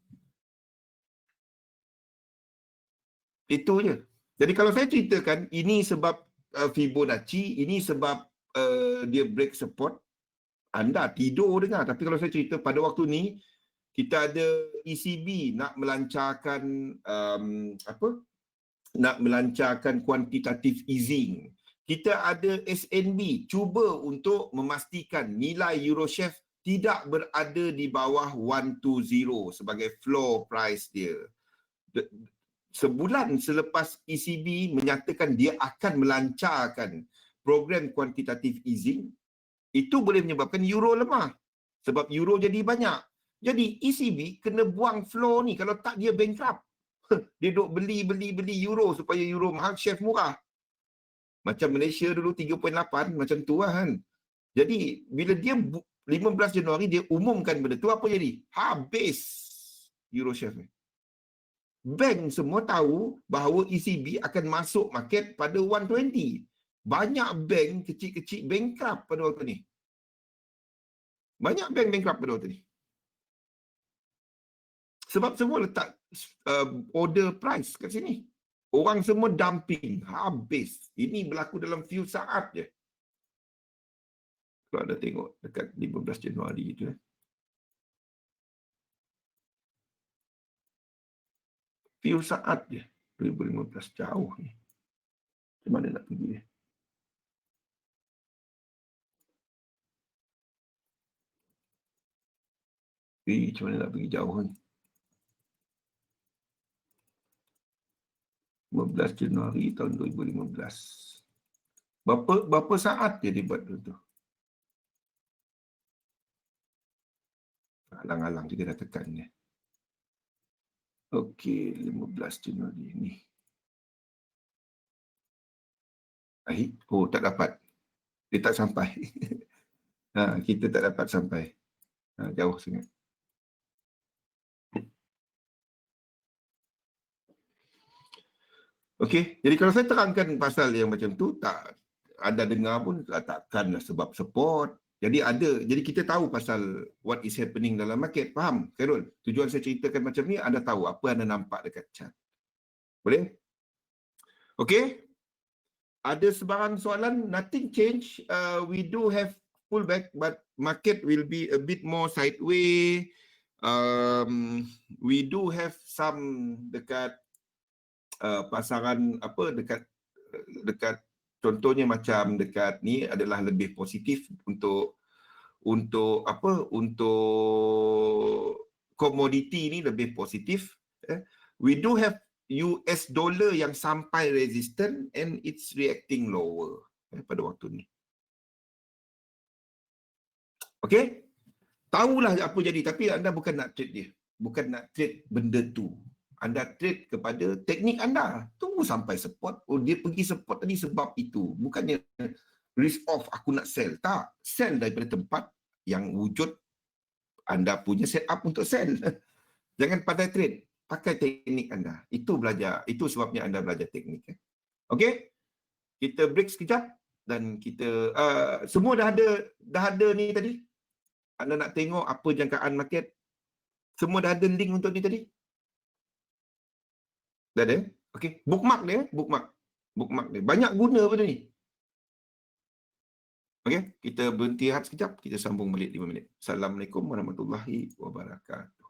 Itu je. Jadi kalau saya ceritakan, ini sebab Fibonacci, ini sebab dia break support, anda tidur dengar. Tapi kalau saya cerita pada waktu ni, kita ada ECB nak melancarkan nak melancarkan quantitative easing. Kita ada SNB cuba untuk memastikan nilai Eurochef tidak berada di bawah 120 sebagai floor price dia. Sebulan selepas ECB menyatakan dia akan melancarkan program quantitative easing, itu boleh menyebabkan euro lemah. Sebab euro jadi banyak. Jadi ECB kena buang flow ni, kalau tak dia bankrupt. Dia duk beli euro supaya euro mahal, chef murah. Macam Malaysia dulu 3.8, macam tu lah kan. Jadi bila dia 15 Januari dia umumkan benda tu, apa jadi? Habis Eurochef ni. Bank semua tahu bahawa ECB akan masuk market pada 120. Banyak bank kecil-kecil bankrupt pada waktu ni. Banyak bank bankrupt pada waktu ni. Sebab semua letak order price kat sini. Orang semua dumping. Habis. Ini berlaku dalam few saat je. Kalau anda tengok dekat 15 Januari itu. Few saat je. 2015 jauh ni. Macam mana nak pergi dia? Macam mana nak pergi jauh ni? 15 Januari tahun 2015. Berapa saat je dia buat tu? Alang-alang kita dah tekan ni. Okey, 15 Januari ni. Oh, tak dapat. Dia tak sampai. Kita tak dapat sampai. Jauh sangat. Okey, jadi kalau saya terangkan pasal yang macam tu, tak anda dengar pun takkanlah sebab support. Jadi kita tahu pasal what is happening dalam market. Faham, Khairul? Tujuan saya ceritakan macam ni, anda tahu apa anda nampak dekat chart. Boleh? Okey? Ada sebarang soalan? Nothing change. We do have pullback, but market will be a bit more sideways. We do have some dekat pasaran apa dekat contohnya macam dekat ni adalah lebih positif untuk komoditi ni lebih positif. We do have US dollar yang sampai resistant and it's reacting lower pada waktu ni. Okey? Tahulah apa jadi, tapi anda bukan nak trade dia. Bukan nak trade benda tu. Anda trade kepada teknik anda. Tunggu sampai support. Oh, dia pergi support tadi sebab itu. Bukannya risk off, aku nak sell. Tak. Sell daripada tempat yang wujud anda punya set up untuk sell. Jangan pandai trade. Pakai teknik anda. Itu sebabnya anda belajar teknik. Okey? Kita break sekejap dan kita semua dah ada ni tadi. Anda nak tengok apa jangkaan market? Semua dah ada link untuk ni tadi? Dah ada? Okey. Bookmark dia. Bookmark dia. Banyak guna benda ni. Okey. Kita berhenti rehat sekejap. Kita sambung balik 5 minit. Assalamualaikum warahmatullahi wabarakatuh.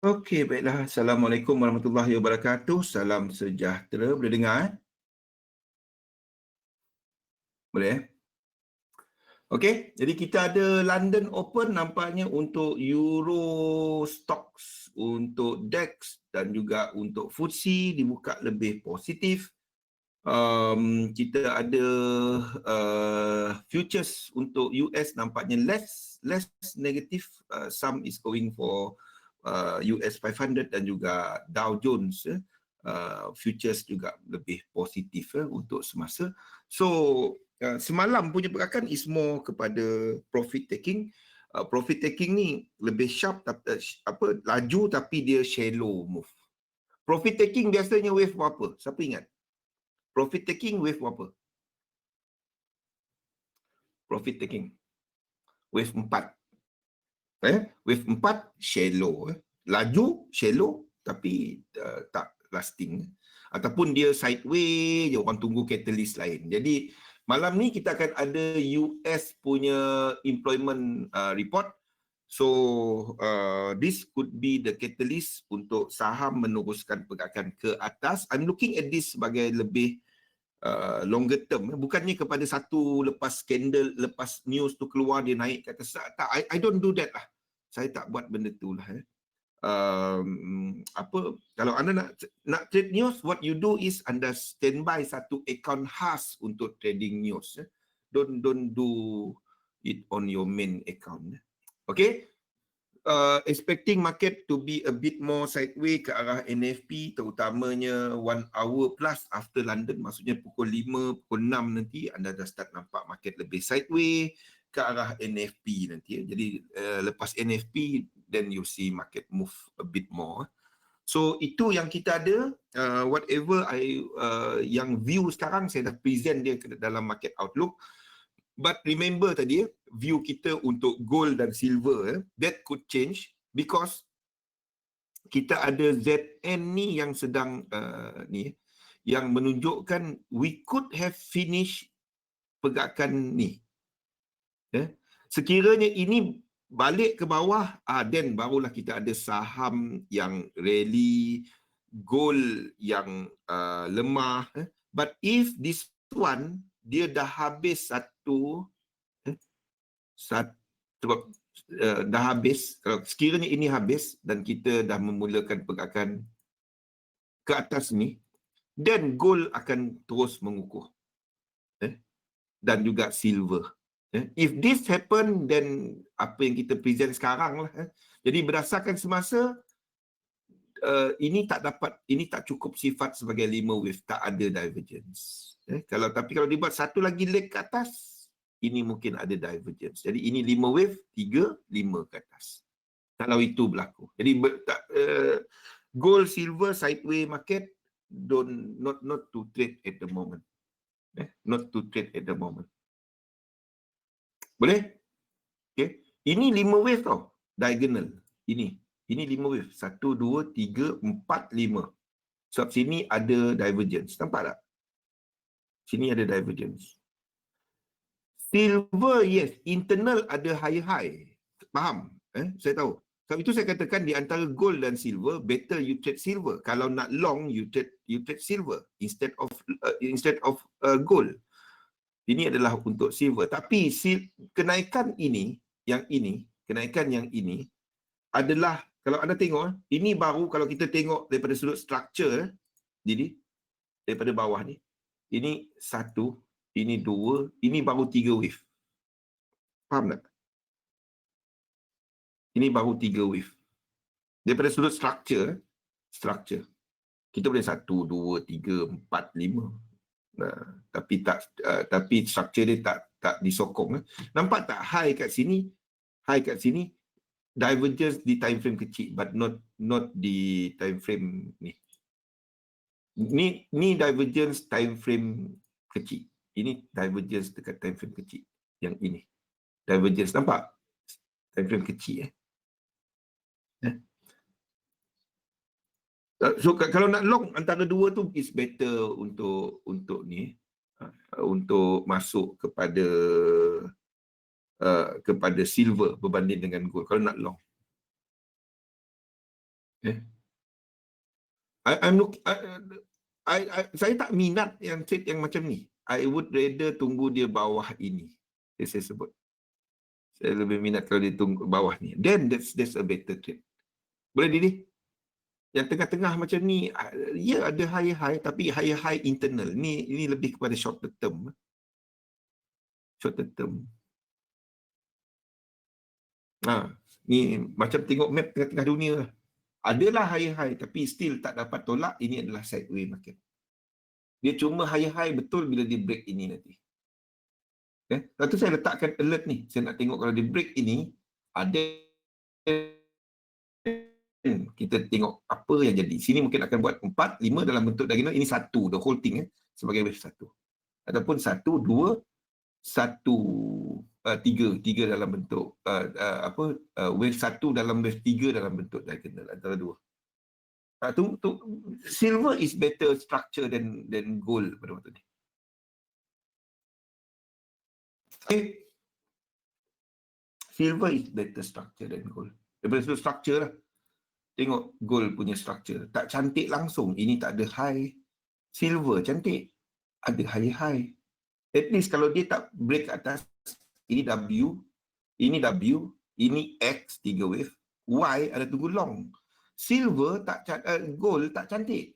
Okey, baiklah. Assalamualaikum warahmatullahi wabarakatuh. Salam sejahtera. Boleh dengar? Boleh? Okey, jadi kita ada London Open nampaknya untuk Euro Stocks, untuk DAX dan juga untuk FTSE dibuka lebih positif. Kita ada futures untuk US nampaknya less negatif. Some is going for US 500 dan juga Dow Jones. Futures juga lebih positif untuk semasa. So semalam punya pergerakan is more kepada profit taking. Profit taking ni lebih sharp, laju tapi dia shallow move. Profit taking biasanya wave apa? Siapa ingat? Profit taking wave apa? Profit taking wave 4. Wave 4 shallow. Laju shallow tapi tak lasting. Ataupun dia sideways je, orang tunggu catalyst lain. Jadi malam ni kita akan ada US punya employment report. So this could be the catalyst untuk saham meneruskan pergerakan ke atas. I'm looking at this sebagai lebih longer term. Bukannya kepada satu lepas skandal, lepas news tu keluar dia naik ke atas. Tak, I don't do that lah. Saya tak buat benda tu lah. Kalau anda nak trade news, what you do is anda standby satu account khas untuk trading news. Don't do it on your main account. Okay, expecting market to be a bit more sideways ke arah NFP, terutamanya 1 hour plus after London, maksudnya pukul 5, pukul 6 nanti anda dah start nampak market lebih sideways ke arah NFP nanti. Jadi lepas NFP, then you see market move a bit more. So itu yang kita ada. Whatever yang view sekarang saya dah present dia dalam market outlook. But remember tadi, view kita untuk gold dan silver, that could change because kita ada ZN ni yang sedang yang menunjukkan we could have finished pergerakan ni. Sekiranya ini balik ke bawah, then barulah kita ada saham yang rally, gold yang lemah. But if this one dia dah habis dah habis, kalau sekiranya ini habis dan kita dah memulakan pergerakan ke atas ni, then gold akan terus mengukuh. Dan juga silver. If this happen, then apa yang kita present sekarang lah. Jadi berdasarkan semasa, ini tak cukup sifat sebagai 5 wave, tak ada divergence. Tapi kalau dibuat satu lagi leg ke atas, ini mungkin ada divergence. Jadi ini 5 wave, 3, 5 ke atas. Kalau itu berlaku. Jadi gold, silver, sideways market, not to trade at the moment. Not to trade at the moment. Boleh? Okay. Ini 5 wave tau. Diagonal. Ini 5 wave. 1, 2, 3, 4, 5. Sebab sini ada divergence. Nampak tak? Sini ada divergence. Silver, yes. Internal ada high. Faham? Saya tahu. Sebab itu saya katakan di antara gold dan silver, better you trade silver. Kalau nak long, you trade silver instead of gold. Ini adalah untuk silver. Tapi kenaikan yang ini adalah, kalau anda tengok, ini baru kalau kita tengok daripada sudut structure, jadi daripada bawah ni, ini 1, ini 2, ini baru 3 wave. Faham tak? Ini baru 3 wave. Daripada sudut structure, kita boleh 1, 2, 3, 4, 5. Tapi structure dia tak disokong. Nampak tak high kat sini, divergence di time frame kecil, but not di time frame ni. Ni divergence time frame kecil. Ini divergence dekat time frame kecil. Yang ini divergence, nampak time frame kecil. So kalau nak long antara dua tu is better untuk ni, untuk masuk kepada silver berbanding dengan gold kalau nak long. Eh? Saya tak minat yang trade yang macam ni. I would rather tunggu dia bawah ini. Saya sebut. Saya lebih minat kalau dia tunggu bawah ni. Then that's a better trade. Boleh Didi? Yang tengah-tengah macam ni, ya ada high tapi high internal. Ini lebih kepada short term. Short term. Ni macam tengok map tengah-tengah dunia lah. Adalah high tapi still tak dapat tolak. Ini adalah sideways market. Dia cuma high betul bila dia break ini nanti. Lepas tu saya letakkan alert ni. Saya nak tengok kalau dia break ini, ada kita tengok apa yang jadi. Sini mungkin akan buat 4, 5 dalam bentuk diagonal. Ini 1, the whole thing sebagai wave 1. Ataupun 1, 2, 1, 3 dalam bentuk wave 1 dalam wave 3 dalam bentuk diagonal antara 2. Silver is better structure than gold pada waktu ni. Okay. Silver is better structure than gold. Daripada sudut structure lah. Tengok gold punya structure. Tak cantik langsung. Ini tak ada high. Silver cantik. Ada high. At least kalau dia tak break atas, ini W, ini W, ini X, 3 wave. Y ada tunggu long. Silver, gold tak cantik.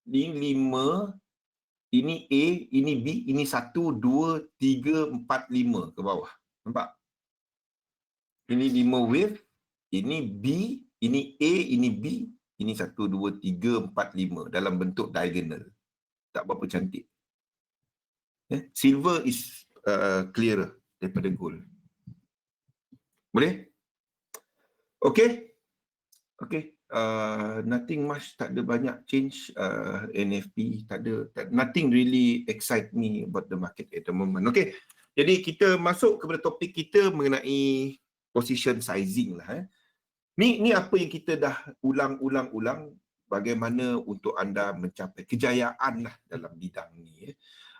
Ini 5, ini A, ini B, ini 1, 2, 3, 4, 5 ke bawah. Nampak? Ini 5 wave, ini B, ini A, ini B, ini 1, 2, 3, 4, 5 dalam bentuk diagonal. Tak berapa cantik. Silver is clearer daripada gold. Boleh? Okay. Nothing much, tak ada banyak change. NFP tak ada, nothing really excite me about the market at the moment. Okay, jadi kita masuk kepada topik kita mengenai position sizing lah. Ni apa yang kita dah ulang-ulang bagaimana untuk anda mencapai kejayaan lah dalam bidang ni.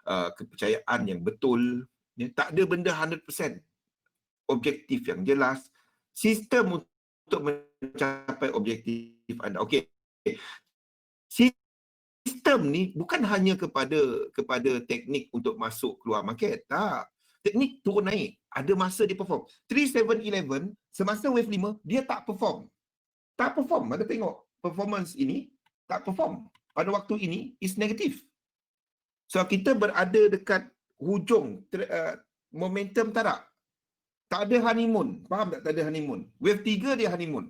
Kepercayaan yang betul. Tak ada benda 100% objektif yang jelas. Sistem untuk mencapai objektif anda. Okey. Sistem ni bukan hanya kepada teknik untuk masuk keluar market. Tak. Teknik turun naik. Ada masa dia perform. 3711 semasa wave 5 dia tak perform. Tak perform. Anda tengok performance ini tak perform. Pada waktu ini is negatif. So kita berada dekat hujung momentum tak ada honeymoon. Faham tak ada honeymoon? Wave 3 dia honeymoon.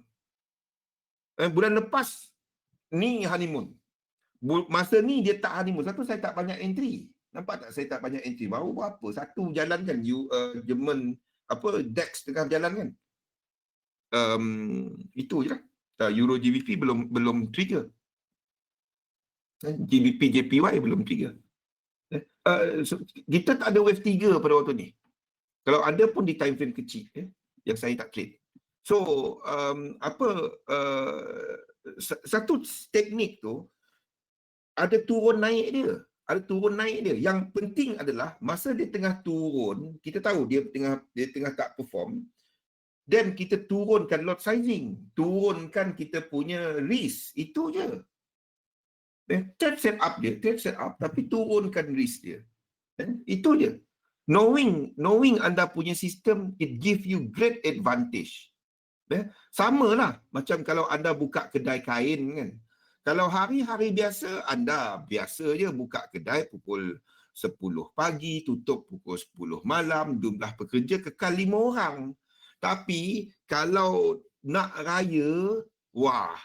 Bulan lepas ni honeymoon. Masa ni dia tak honeymoon. Satu saya tak banyak entry. Nampak tak saya tak banyak entry? Baru berapa? Satu jalan kan Jerman DAX tengah jalan kan. Itu je lah. Euro GBP belum trigger. GBP JPY belum trigger. Kita tak ada wave 3 pada waktu ni. Kalau ada pun di time frame kecil yang saya tak trade. So satu teknik tu ada turun naik dia. Yang penting adalah masa dia tengah turun, kita tahu dia tengah tak perform, then kita turunkan lot sizing, turunkan kita punya risk. Itu je. Trade set up tapi turunkan risk dia. Itu je. Knowing anda punya sistem, it give you great advantage. Sama lah macam kalau anda buka kedai kain kan. Kalau hari-hari biasa, anda biasa je buka kedai pukul 10 pagi, tutup pukul 10 malam, jumlah pekerja kekal 5 orang. Tapi kalau nak raya, wah,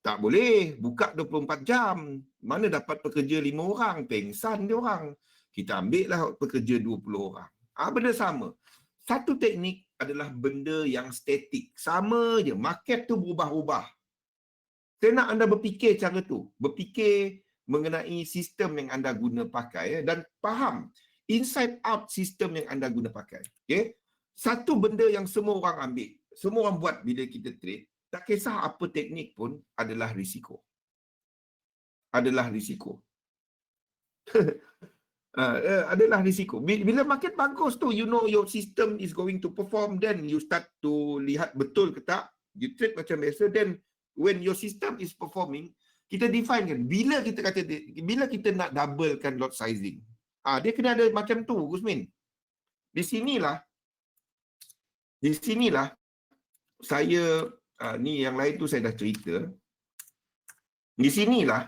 tak boleh buka 24 jam. Mana dapat pekerja 5 orang? Pengsan dia orang. Kita ambil lah pekerja 20 orang. Benda sama. Satu teknik adalah benda yang statik. Sama je. Market tu berubah-ubah. Saya nak anda berfikir cara tu. Berfikir mengenai sistem yang anda guna pakai dan faham inside out sistem yang anda guna pakai. Okay? Satu benda yang semua orang ambil. Semua orang buat bila kita trade. Tak kisah apa teknik pun adalah risiko. Adalah risiko. Adalah risiko. Bila market bagus tu, you know your system is going to perform, then you start to lihat betul ke tak, you trade macam biasa, then when your system is performing, kita define kan, bila kita nak doublekan lot sizing. Dia kena ada macam tu, Gusmin. Di sinilah saya, ni yang lain tu saya dah cerita. Di sinilah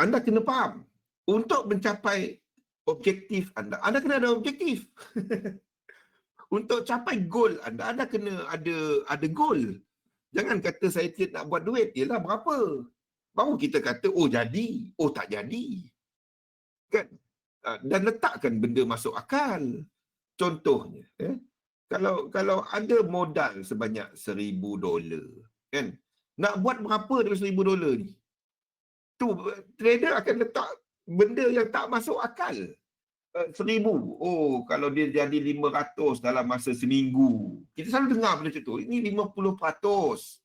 anda kena faham. Untuk mencapai objektif anda kena ada objektif. Untuk capai goal anda kena ada goal. Jangan kata saya nak buat duit, ialah berapa. Baru kita kata, oh jadi, oh tak jadi. Kan? Dan letakkan benda masuk akal. Contohnya, kalau ada modal sebanyak $1,000, kan? Nak buat berapa dari $1,000 ni? Tu trader akan letak benda yang tak masuk akal. 1,000. Oh, kalau dia jadi 500 dalam masa seminggu. Kita selalu dengar benda macam tu. Ini 50%.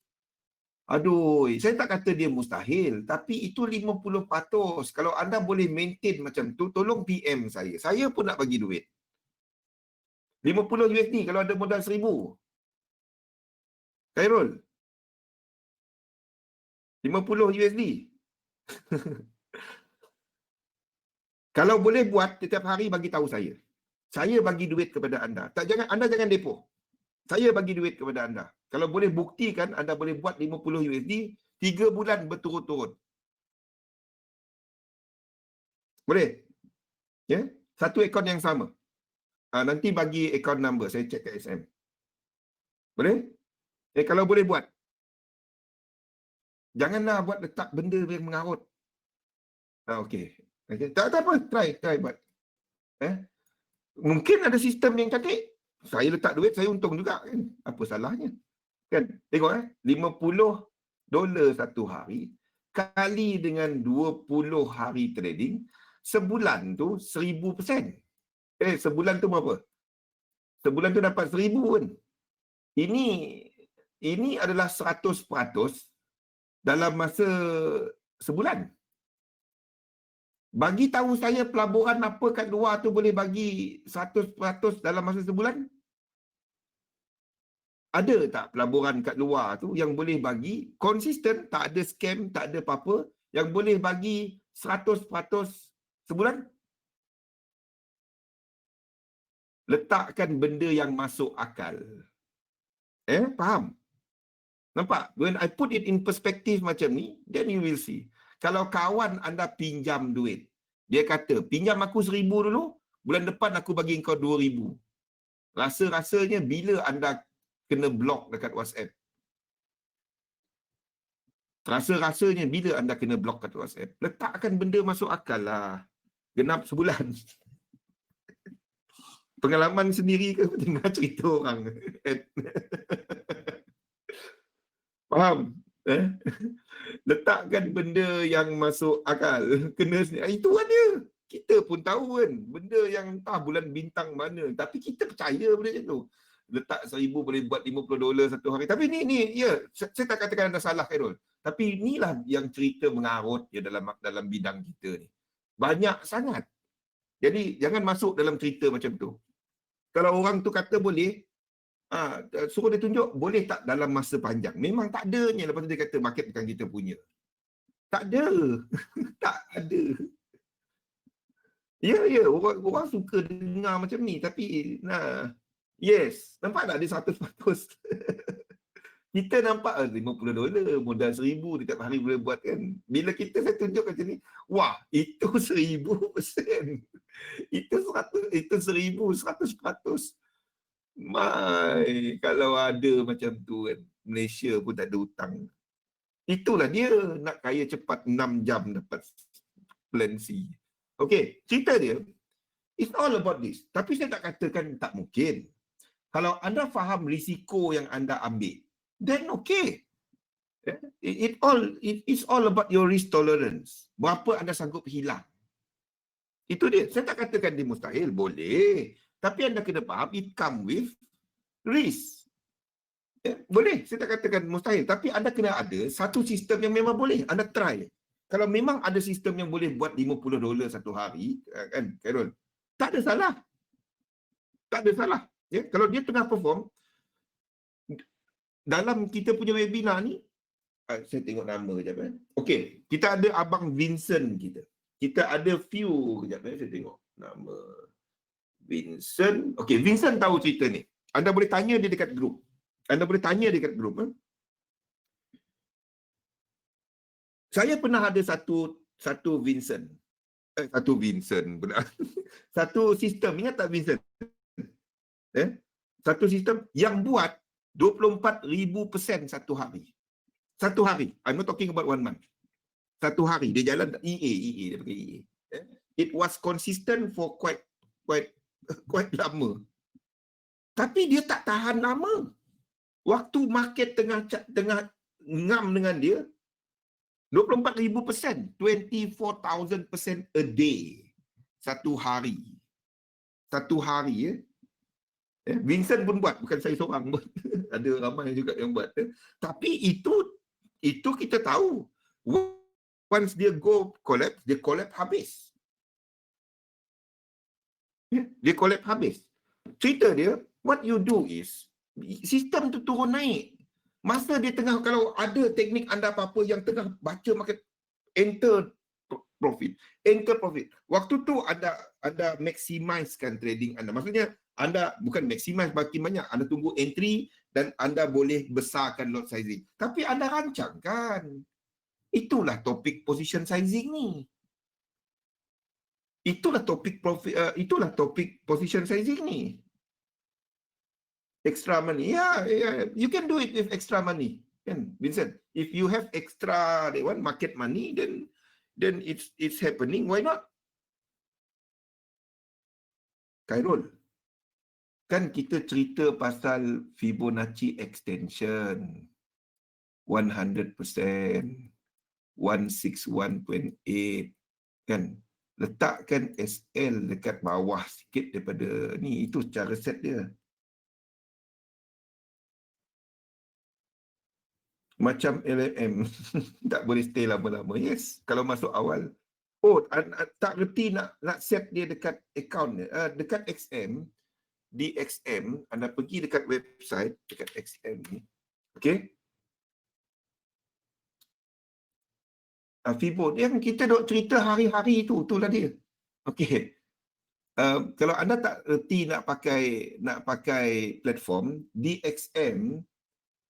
Aduh, saya tak kata dia mustahil, tapi itu 50%. Kalau anda boleh maintain macam tu, tolong PM saya. Saya pun nak bagi duit. 50 USD kalau ada modal 1,000. Khairul. 50 USD. Kalau boleh buat setiap hari, bagi tahu saya. Saya bagi duit kepada anda. Anda jangan depo. Saya bagi duit kepada anda. Kalau boleh buktikan anda boleh buat 50 USD 3 bulan berturut-turut. Boleh? Ya? Satu akaun yang sama. Nanti bagi akaun number, saya check kat SM. Boleh? Kalau boleh buat. Janganlah buat letak benda yang mengarut. Okey. Tak apa, try buat. Mungkin ada sistem yang cantik. Saya letak duit, saya untung juga kan. Apa salahnya? Kan? Tengok $50 satu hari kali dengan 20 hari trading, sebulan tu 1,000%. Sebulan tu berapa? Sebulan tu dapat 1,000 kan. Ini adalah 100% dalam masa sebulan. Bagi tahu saya pelaburan apa kat luar tu boleh bagi 100% dalam masa sebulan? Ada tak pelaburan kat luar tu yang boleh bagi konsisten, tak ada scam, tak ada apa-apa, yang boleh bagi 100% sebulan? Letakkan benda yang masuk akal. Faham? Nampak? When I put it in perspective macam ni, then you will see. Kalau kawan anda pinjam duit, dia kata, pinjam aku 1,000 dulu, bulan depan aku bagi kau 2,000. Rasa-rasanya bila anda kena block dekat WhatsApp? Rasa-rasanya bila anda kena block dekat WhatsApp? Letakkan benda masuk akal lah. Genap sebulan. Pengalaman sendiri ke dengar cerita orang? Faham? Letakkan benda yang masuk akal. Kena itu kan dia. Kita pun tahu kan benda yang entah bulan bintang mana, tapi kita percaya benda macam tu. Letak 1,000 boleh buat $50 satu hari. Tapi ni ya, saya tak katakan anda salah, Khairul. Tapi inilah yang cerita mengarut ya dalam bidang kita ni. Banyak sangat. Jadi jangan masuk dalam cerita macam tu. Kalau orang tu kata boleh, suruh dia tunjuk, boleh tak dalam masa panjang? Memang tak adanya. Lepas tu dia kata market bukan kita punya. Tak ada. Tak ada. Ya, orang suka dengar macam ni. Tapi, yes. Nampak tak dia 100%? Kita nampak $50, modal 1,000 tiap hari boleh buat kan. Bila saya tunjuk macam ni, wah, itu 1,000%. Itu 1,000, 100%. Kalau ada macam tu kan, Malaysia pun tak ada hutang. Itulah dia nak kaya cepat 6 jam dapat plan C. Okey, cerita dia, it's all about this. Tapi saya tak katakan tak mungkin. Kalau anda faham risiko yang anda ambil, then okay. It's all about your risk tolerance. Berapa anda sanggup hilang. Itu dia. Saya tak katakan dia mustahil. Boleh. Tapi anda kena faham, it come with risk. Boleh. Saya tak katakan mustahil. Tapi anda kena ada satu sistem yang memang boleh. Anda try. Kalau memang ada sistem yang boleh buat $50 satu hari, kan, Khairul? Tak ada salah. Tak ada salah. Kalau dia tengah perform, dalam kita punya webinar ni, saya tengok nama kejap. Okey, kita ada Abang Vincent kita. Kita ada few kejap. Saya tengok nama Vincent. Okey, Vincent tahu cerita ni. Anda boleh tanya dia dekat grup. Anda boleh tanya dia dekat grup. Saya pernah ada satu Vincent. Satu Vincent pula. Satu sistem, ingat tak Vincent? Satu sistem yang buat 24,000% satu hari. Satu hari. I'm not talking about 1 month. Satu hari. Dia jalan EA. Dia pakai EA. It was consistent for quite lama. Tapi dia tak tahan lama. Waktu market tengah ngam dengan dia, 24,000%, 24,000% a day. Satu hari. Satu hari. Vincent pun buat, bukan saya seorang buat. Ada ramai juga yang buat. Tapi itu kita tahu. Once dia go collapse, dia collapse habis. Dia collapse habis. Cerita dia, what you do is, sistem tu turun naik. Masa dia tengah, kalau ada teknik anda apa-apa yang tengah baca market, enter profit. Waktu tu anda maximizekan trading anda. Maksudnya, anda bukan maximize makin banyak. Anda tunggu entry dan anda boleh besarkan lot sizing. Tapi anda rancangkan. Itulah topik position sizing ni. Itulah topik position sizing ni. Extra money. Yeah. You can do it with extra money. Kan, Vincent? If you have extra market money, then it's happening. Why not? Khairul, kan kita cerita pasal Fibonacci extension 100%, 161.8, kan? Letakkan SL dekat bawah sikit daripada ni, itu cara set dia. Macam LMM, tak boleh stay lama-lama. Yes, kalau masuk awal. Oh, tak reti nak set dia dekat account dia. Dekat XM, di XM, anda pergi dekat website, dekat XM ni. Okay. Fibo, yang kita duk cerita hari-hari tu, itulah dia. Okay. Kalau anda tak reti nak pakai platform, di XM,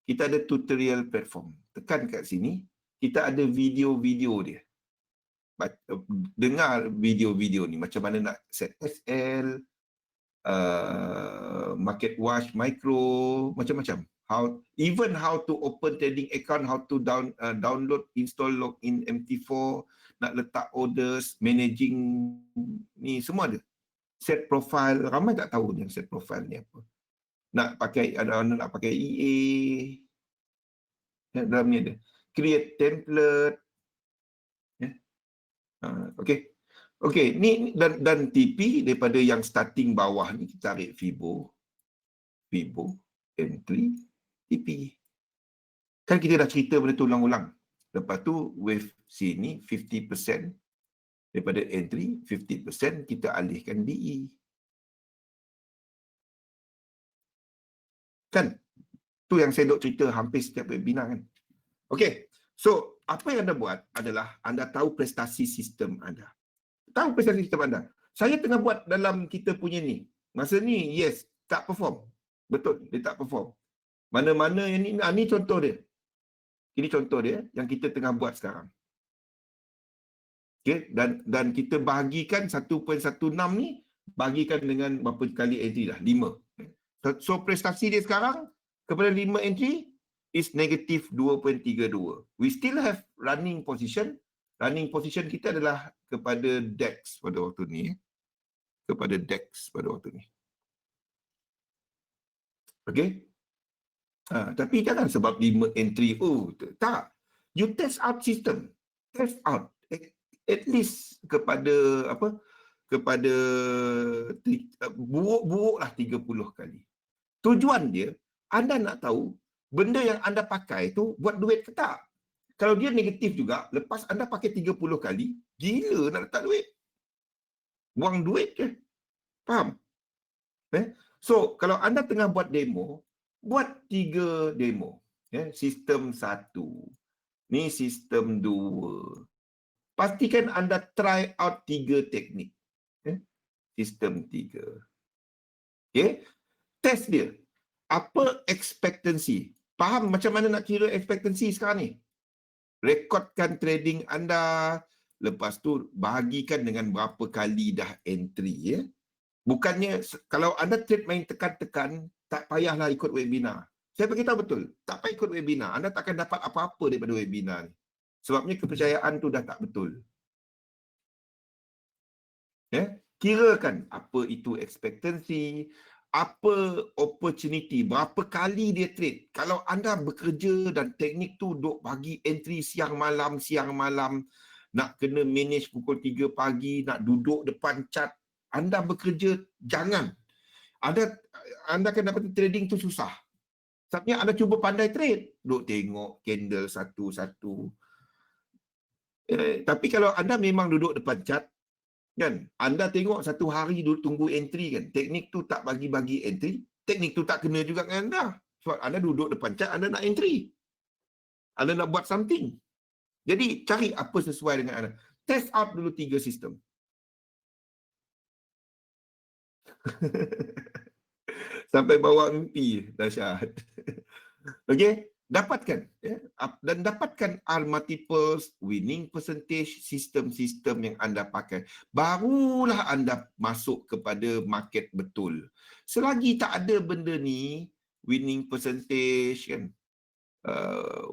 kita ada tutorial platform. Tekan kat sini, kita ada video-video dia. Dengar video-video ni, macam mana nak set SL, market watch, micro, macam-macam. How to open trading account, how to download, install login MT4, nak letak orders, managing ni, semua ada. Set profile, ramai tak tahu yang set profile ni apa. Nak pakai EA, dalam ni ada. Create template. Okey, ni dan TP daripada yang starting bawah ni, kita tarik Fibo, entry, TP. Kan kita dah cerita benda tu ulang-ulang. Lepas tu wave sini 50% daripada entry, 50% kita alihkan DE. Kan? Tu yang saya duk cerita hampir setiap webinar kan. Okey. So, apa yang anda buat adalah anda tahu prestasi sistem anda. Tahu prestasi sistem anda. Saya tengah buat dalam kita punya ni. Masa ni, yes, tak perform. Betul, dia tak perform. Mana-mana yang ni contoh dia. Ini contoh dia yang kita tengah buat sekarang. Okey, dan kita bahagikan 1.16 ni, bahagikan dengan berapa kali entry dah? 5. So prestasi dia sekarang kepada 5 entry is negative 2.32. We still have running position. Running position kita adalah kepada DEX pada waktu ni. Kepada DEX pada waktu ni. Okey. Tapi jangan sebab 5 entry. Oh, tak. You test out system. Test out. At least kepada apa? Kepada buruk-buruklah 30 kali. Tujuan dia, anda nak tahu benda yang anda pakai tu buat duit ke tak. Kalau dia negatif juga, lepas anda pakai 30 kali, gila nak letak duit. Buang duit ke? Faham? So, kalau anda tengah buat demo, buat 3 demo. Sistem 1. Ni sistem 2. Pastikan anda try out 3 teknik. Sistem 3. Okay? Test dia. Apa expectancy? Faham macam mana nak kira expectancy sekarang ni? Rekodkan trading anda. Lepas tu bahagikan dengan berapa kali dah entry. Ya? Bukannya kalau anda trade main tekan-tekan, tak payahlah ikut webinar. Saya beritahu betul, tak payah ikut webinar. Anda takkan dapat apa-apa daripada webinar ni. Sebabnya kepercayaan tu dah tak betul. Kirakan apa itu expectancy, apa opportunity, berapa kali dia trade. Kalau anda bekerja dan teknik tu duk bagi entry siang malam, nak kena manage pukul 3 pagi, nak duduk depan chart, anda bekerja, jangan. Anda akan dapat trading tu susah. Sebabnya anda cuba pandai trade, duk tengok candle satu-satu. Tapi kalau anda memang duduk depan chart, kan, anda tengok satu hari duduk tunggu entry kan, teknik tu tak bagi-bagi entry, teknik tu tak kena juga dengan anda. Sebab anda duduk depan chart, anda nak entry. Anda nak buat something. Jadi cari apa sesuai dengan anda. Test out dulu 3 sistem. Sampai bawa mimpi, dahsyat. Okey, dapatkan dan dapatkan R multiples, winning percentage, sistem-sistem yang anda pakai. Barulah anda masuk kepada market betul. Selagi tak ada benda ni, winning percentage kan,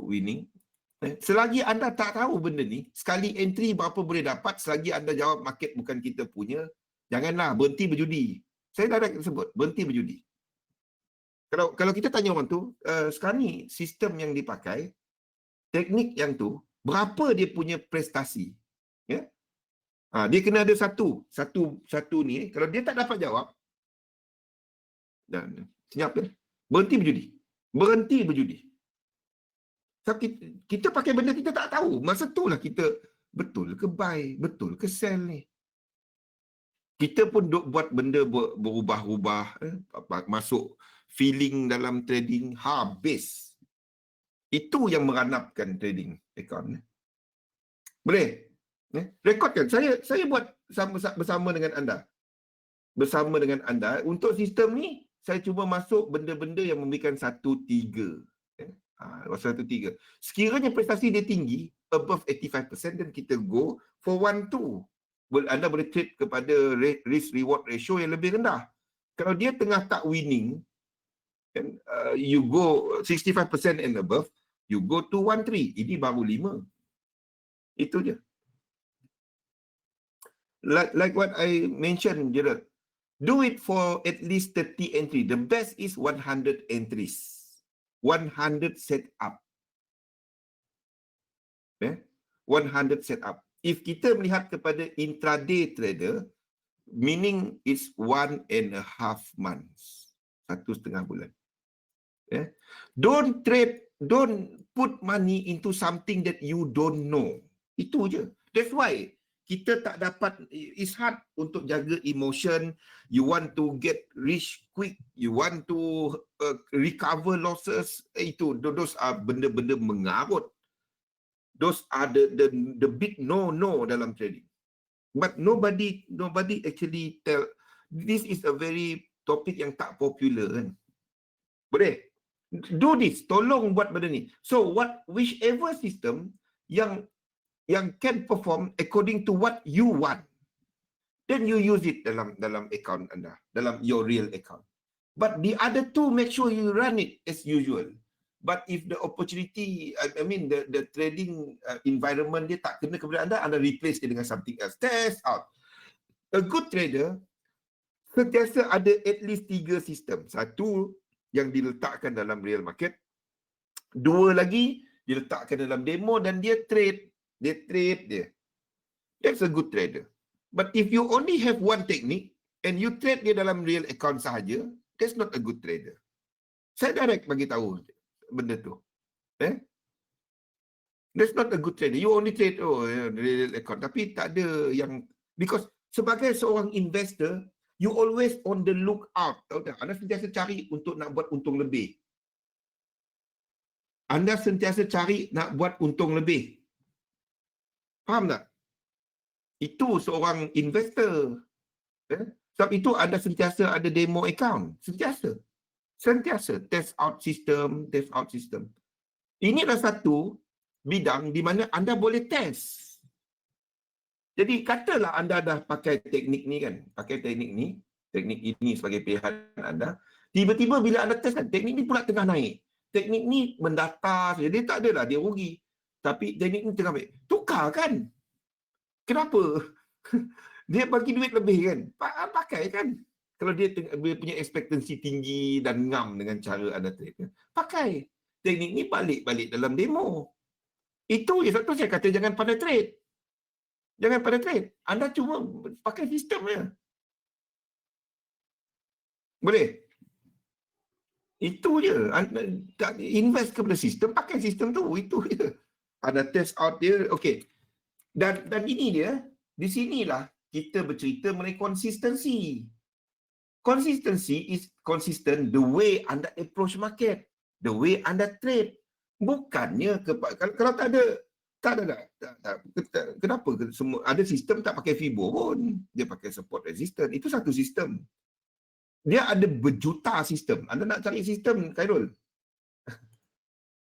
winning. Selagi anda tak tahu benda ni, sekali entry berapa boleh dapat, selagi anda jawab market bukan kita punya, janganlah berhenti berjudi. Saya dah sebut, berhenti berjudi. Kalau kita tanya orang tu, sekarang ni sistem yang dipakai, teknik yang tu, berapa dia punya prestasi? Ya? Dia kena ada satu ni, kalau dia tak dapat jawab, dan senyap ya, berhenti berjudi. Berhenti berjudi. So, kita pakai benda kita tak tahu. Masa tu lah kita betul ke buy, betul ke sell ni. Kita pun duk buat benda berubah-ubah, masuk feeling dalam trading, habis. Itu yang meranapkan trading account. Boleh? Rekodkan. Saya buat bersama dengan anda. Bersama dengan anda. Untuk sistem ni, saya cuba masuk benda-benda yang memberikan 1-3. 1-3. Sekiranya prestasi dia tinggi, above 85%, dan kita go for 1-2. Anda boleh trade kepada risk-reward ratio yang lebih rendah. Kalau dia tengah tak winning, you go 65% and above, you go to 1-3. Ini baru 5. Itu je. Like what I mentioned, Gerald. Do it for at least 30 entry. The best is 100 entries. 100 setup. 100 setup. If kita melihat kepada intraday trader, meaning it's 1.5 months. 1,5 bulan. Don't put money into something that you don't know. Itu je. That's why kita tak dapat, it's hard untuk jaga emotion. You want to get rich quick, you want to recover losses. Those are benda-benda mengarut. Those are the big no dalam trading. But nobody actually tell. This is a very topik yang tak popular kan. Boleh? Do this, tolong buat benda ni. So whichever system yang can perform according to what you want, then you use it dalam account anda, dalam your real account. But the other two, make sure you run it as usual. But if the opportunity, I mean the trading environment dia tak kena kepada anda replace dia dengan something else. Test out. A good trader sentiasa ada at least 3 sistem. Satu yang diletakkan dalam real market, 2 lagi diletakkan dalam demo, dan dia trade. That's a good trader. But if you only have one technique and you trade dia dalam real account sahaja, that's not a good trader. Saya direct bagi tahu benda tu. That's not a good trader. You only trade real account, tapi tak ada yang, because sebagai seorang investor, you always on the lookout. Anda sentiasa cari untuk nak buat untung lebih. Anda sentiasa cari nak buat untung lebih. Faham tak? Itu seorang investor. Sebab itu anda sentiasa ada demo account. Sentiasa. Test out system. Ini adalah satu bidang di mana anda boleh test. Jadi katalah anda dah pakai teknik ni kan. Teknik ini sebagai pilihan anda. Tiba-tiba bila anda test kan, teknik ni pula tengah naik. Teknik ni mendata saja. Dia tak adalah, dia rugi. Tapi teknik ni tengah baik. Tukar kan? Kenapa? Dia bagi duit lebih kan? Pakai kan? Kalau dia punya ekspektasi tinggi dan ngam dengan cara anda trade. Pakai. Teknik ni balik dalam demo. Itu je. Sebab tu saya kata jangan pada trade. Anda cuma pakai sistem je. Boleh? Itu je. Invest kepada sistem, pakai sistem tu. Itu je. Anda test out dia. Okey. Dan ini dia. Di sinilah kita bercerita mengenai konsistensi. Consistency is consistent the way anda approach market, the way anda trade. Bukannya kalau tak ada. Kenapa semua ada sistem tak pakai FIBO pun, dia pakai support resistance. Itu satu sistem. Dia ada berjuta sistem. Anda nak cari sistem, Khairul.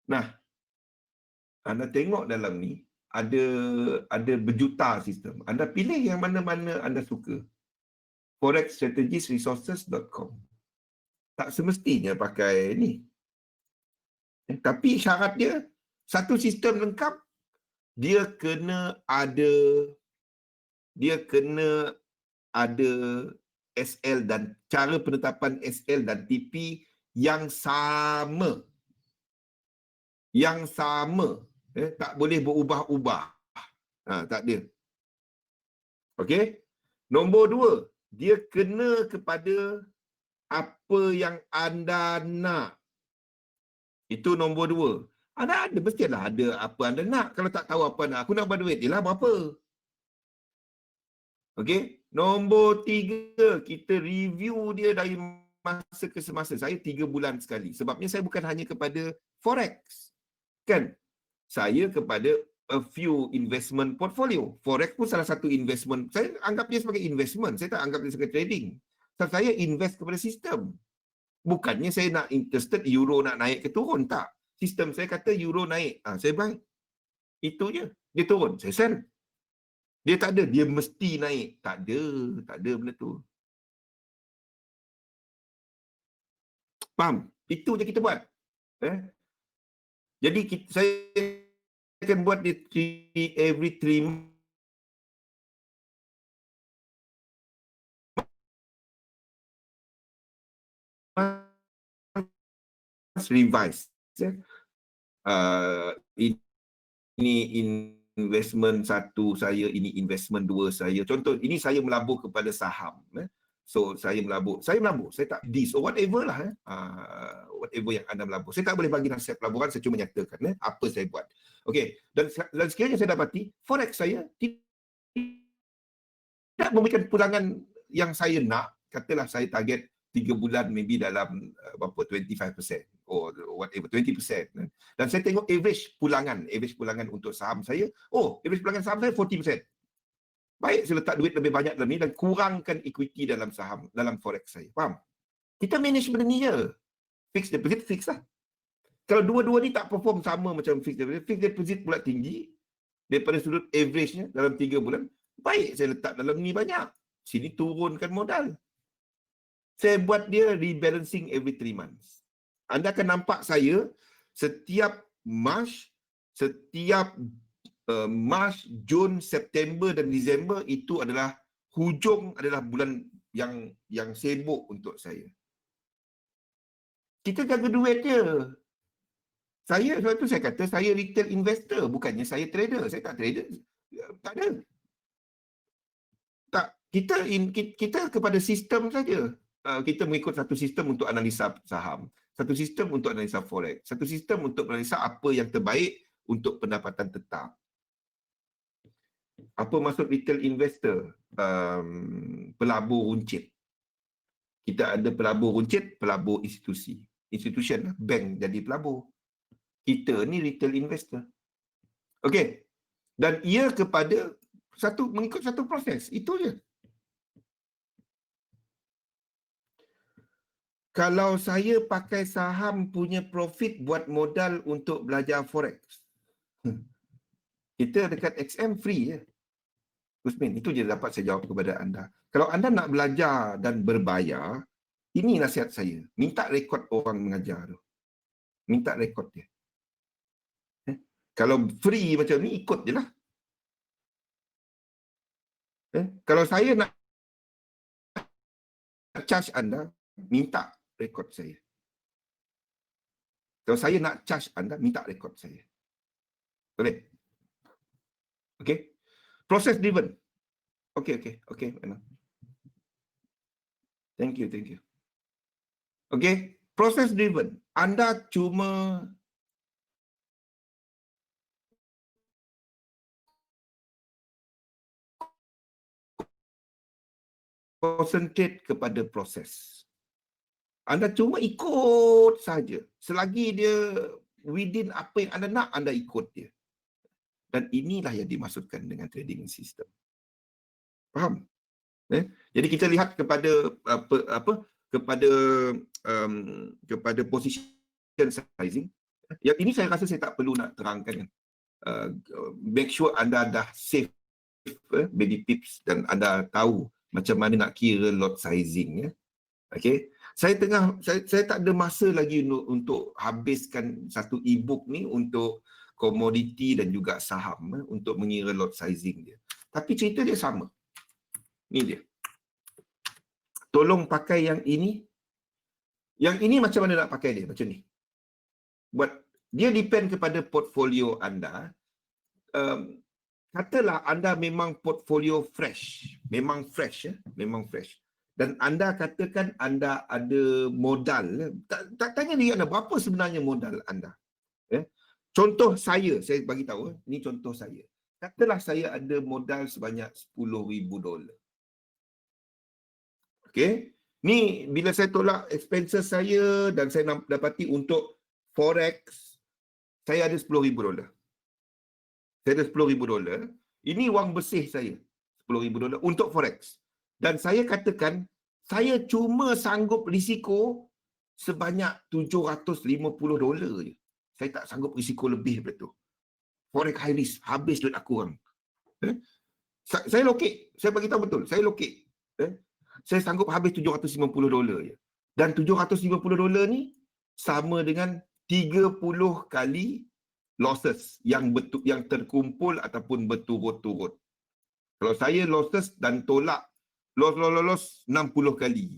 Nah, anda tengok dalam ni ada berjuta sistem. Anda pilih yang mana-mana anda suka. forexstrategiesresources.com. Tak semestinya pakai ni. Tapi syarat dia, satu sistem lengkap, dia kena ada SL dan cara penetapan SL dan TP yang sama. Tak boleh berubah-ubah. Tak ada. Okey? Nombor 2, dia kena kepada apa yang anda nak. Itu nombor 2. Anda mestilah ada apa anda nak. Kalau tak tahu apa nak, aku nak berduit. Yelah, berapa? Okey? Nombor 3, kita review dia dari masa ke semasa. Saya 3 bulan sekali. Sebabnya saya bukan hanya kepada Forex. Kan? Saya kepada a few investment portfolio. Forex pun salah satu investment. Saya anggap dia sebagai investment. Saya tak anggap dia sebagai trading. Sebab saya invest kepada sistem. Bukannya saya nak interested euro nak naik ke turun. Tak. Sistem saya kata euro naik. Saya buy. Itu je. Dia turun. Saya sell. Dia tak ada. Dia mesti naik. Tak ada benda tu. Faham? Itu je kita buat. Jadi saya akan buat dia every 3 months revise. Ini investment 1 saya, ini investment 2 saya. Contoh, ini saya melabur kepada saham. So, saya melabur. Saya tak this or whatever lah. Whatever yang anda melabur. Saya tak boleh bagi nasihat pelaburan, saya cuma nyatakan apa saya buat. Okey. Dan sekiranya saya dapati, Forex saya tidak memberikan pulangan yang saya nak. Katalah saya target 3 bulan maybe dalam berapa 25% or whatever 20%. Dan saya tengok average pulangan untuk saham saya. Average pulangan saham saya 40%. Baik, saya letak duit lebih banyak dalam ni dan kurangkan equity dalam saham, dalam Forex saya. Faham? Kita manage benda ni je. Fixed deposit, fix lah. Kalau dua-dua ni tak perform sama macam fixed deposit pula tinggi daripada sudut average-nya dalam 3 bulan. Baik, saya letak dalam ni banyak. Sini turunkan modal. Saya buat dia rebalancing every 3 months. Anda akan nampak saya setiap March, Jun, September dan Disember itu adalah bulan yang sibuk untuk saya. Kita jaga duit je. Sebab itu saya kata saya retail investor, bukannya saya trader. Saya tak trader. Tak ada. Tak, kita kepada sistem saja. Kita mengikut satu sistem untuk analisa saham, satu sistem untuk analisa forex, satu sistem untuk analisa apa yang terbaik untuk pendapatan tetap. Apa maksud retail investor? Pelabur runcit. Kita ada pelabur runcit, pelabur institution, bank jadi pelabur. Kita ni retail investor. Okey. Dan ia kepada mengikut satu proses. Itu je. Kalau saya pakai saham punya profit buat modal untuk belajar forex, kita dekat XM free je. Usmin, itu je dapat saya jawab kepada anda. Kalau anda nak belajar dan berbayar, ini nasihat saya. Minta rekod orang mengajar tu. Minta rekod dia. Kalau free macam ni, ikut je lah. Kalau saya nak charge anda, minta rekod saya. Kalau saya nak charge anda, minta rekod saya. Boleh? Okey? Process driven. Okey. Thank you. Okey? Process driven. Anda cuma concentrate kepada proses. Anda cuma ikut saja. Selagi dia within apa yang anda nak, anda ikut dia. Dan inilah yang dimaksudkan dengan trading system. Faham? Jadi kita lihat kepada kepada position sizing. Yang ini saya rasa saya tak perlu nak terangkan. Make sure anda dah save baby pips dan anda tahu macam mana nak kira lot sizing. Okey. Saya tak ada masa lagi untuk habiskan satu e-book ni untuk komoditi dan juga saham untuk mengira lot sizing dia. Tapi cerita dia sama. Ni dia. Tolong pakai yang ini. Yang ini macam mana nak pakai dia? Macam ni. Dia depend kepada portfolio anda. Katalah anda memang portfolio fresh. Memang fresh. Dan anda katakan anda ada modal. Tak tanya diri anda, berapa sebenarnya modal anda? Contoh saya bagi tahu. Ini contoh saya. Katalah saya ada modal sebanyak $10,000. Okey. Ni bila saya tolak expenses saya dan saya dapati untuk forex, saya ada $10,000. Saya ada $10,000. Ini wang bersih saya. $10,000 untuk forex. Dan saya katakan, saya cuma sanggup risiko sebanyak $750 je. Saya tak sanggup risiko lebih daripada tu. Forex high risk, habis duit aku orang. Saya lokek, saya bagi tahu betul, saya lokek. Saya sanggup habis $750 je. Dan $750 ni sama dengan 30 kali losses yang terkumpul ataupun berturut-turut. Kalau saya losses dan tolak loss 60 kali.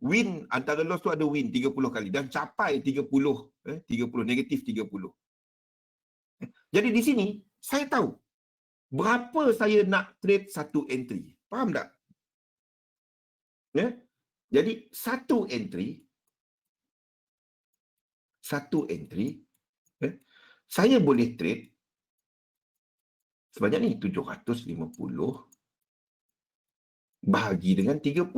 Win, antara loss tu ada win 30 kali dan capai 30, negatif 30. Jadi di sini saya tahu berapa saya nak trade satu entry. Faham tak? Jadi satu entry saya boleh trade sebanyak ni 750 bahagi dengan 30.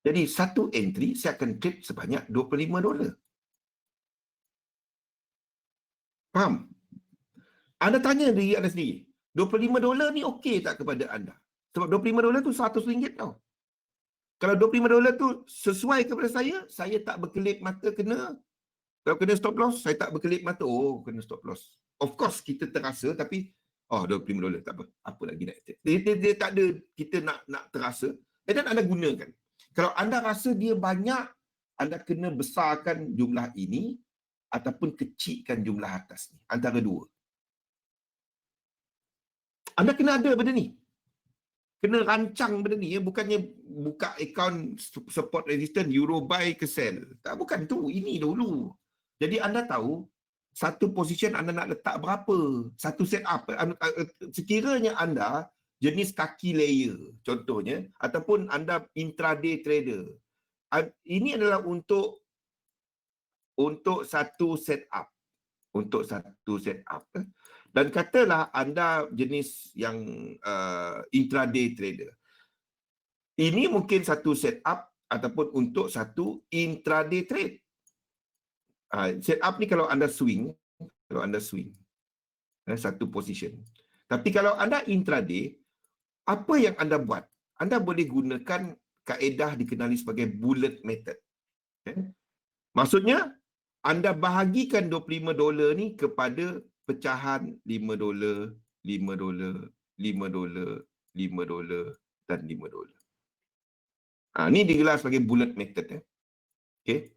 Jadi satu entry saya akan trade sebanyak $25. Faham? Anda tanya diri anda sendiri, $25 ni okey tak kepada anda? Sebab $25 tu RM100 tau. Kalau $25 tu sesuai kepada saya tak berkelip mata kena. Kalau kena stop loss, saya tak berkelip mata. Oh, kena stop loss. Of course, kita terasa tapi $25 tak apa. Apa lagi nak trade? Dia tak ada kita nak terasa. Dan anda gunakan. Kalau anda rasa dia banyak, anda kena besarkan jumlah ini ataupun kecilkan jumlah atas ni. Antara dua. Anda kena ada benda ni. Kena rancang benda ni. Bukannya buka akaun support resistance, euro buy ke sell. Tak, bukan tu. Ini dulu. Jadi anda tahu, satu position anda nak letak berapa. Satu setup. Sekiranya anda jenis kaki layer, contohnya, ataupun anda intraday trader. Ini adalah untuk satu setup. Untuk satu setup. Dan katalah anda jenis yang intraday trader. Ini mungkin satu setup ataupun untuk satu intraday trade. Setup ni kalau anda swing, Kalau anda swing. Satu position. Tapi kalau anda intraday, apa yang anda buat? Anda boleh gunakan kaedah dikenali sebagai bullet method. Maksudnya, anda bahagikan $25 ni kepada pecahan $5, $5, $5, $5 dan $5. Ini digelar sebagai bullet method. Okay?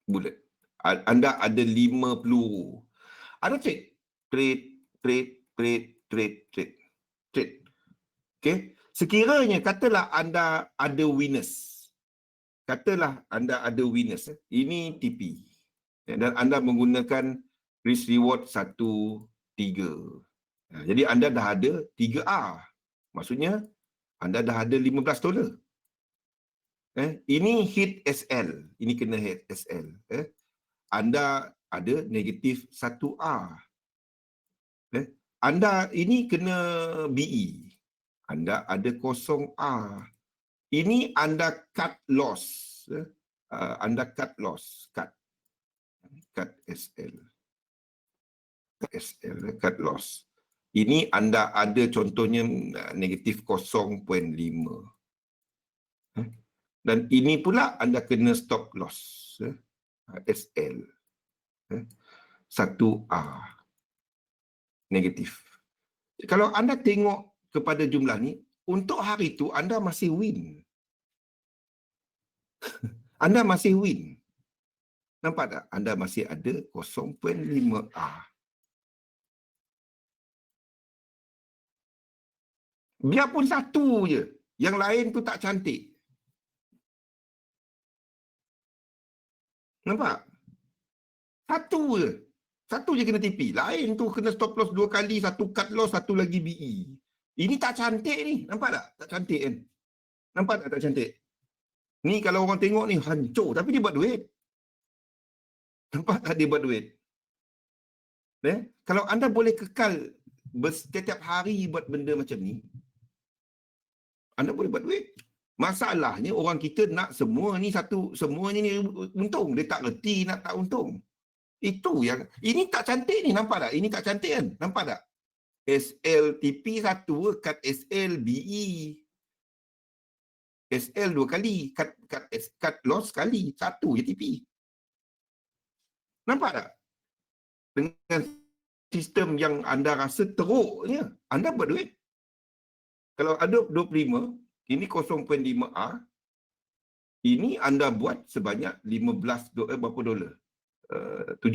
Bullet. Anda ada 5 peluru. Ada trade. Trade. Okay? Sekiranya katalah anda ada winners. Ini TP. Dan anda menggunakan risk reward 1-3. Jadi anda dah ada 3R. Maksudnya anda dah ada $15. Ini hit SL. Ini kena hit SL. Anda ada negatif 1R. Anda ini kena BE. Anda ada 0R. Ini anda cut loss. Anda cut loss. Cut SL. Cut loss. Ini anda ada contohnya negatif 0.5. Dan ini pula anda kena stop loss. SL. 1R. Negatif. Kalau anda tengok kepada jumlah ni, untuk hari itu anda masih win. Anda masih win. Nampak tak? Anda masih ada 0.5R. Biarpun satu je. Yang lain tu tak cantik. Nampak? Satu je. Satu je kena TP. Lain tu kena stop loss 2 kali, satu cut loss, satu lagi BE. Ini tak cantik ni. Nampak tak? Tak cantik kan? Nampak tak cantik? Ni kalau orang tengok ni hancur. Tapi dia buat duit. Nampak tak dia buat duit? Kalau anda boleh kekal setiap hari buat benda macam ni, anda boleh buat duit. Masalahnya orang kita nak semua ni semuanya ni untung. Dia tak reti nak tak untung. Itu yang, ini tak cantik ni. Nampak tak? Ini tak cantik kan? Nampak tak? SLTP 1, cut SL BE. SL 2 kali, cut loss sekali, 1 je TP. Nampak tak? Dengan sistem yang anda rasa teruknya, anda buat duit. Kalau ada 25, ini 0.5R, ini anda buat sebanyak 15 berapa dolar? 17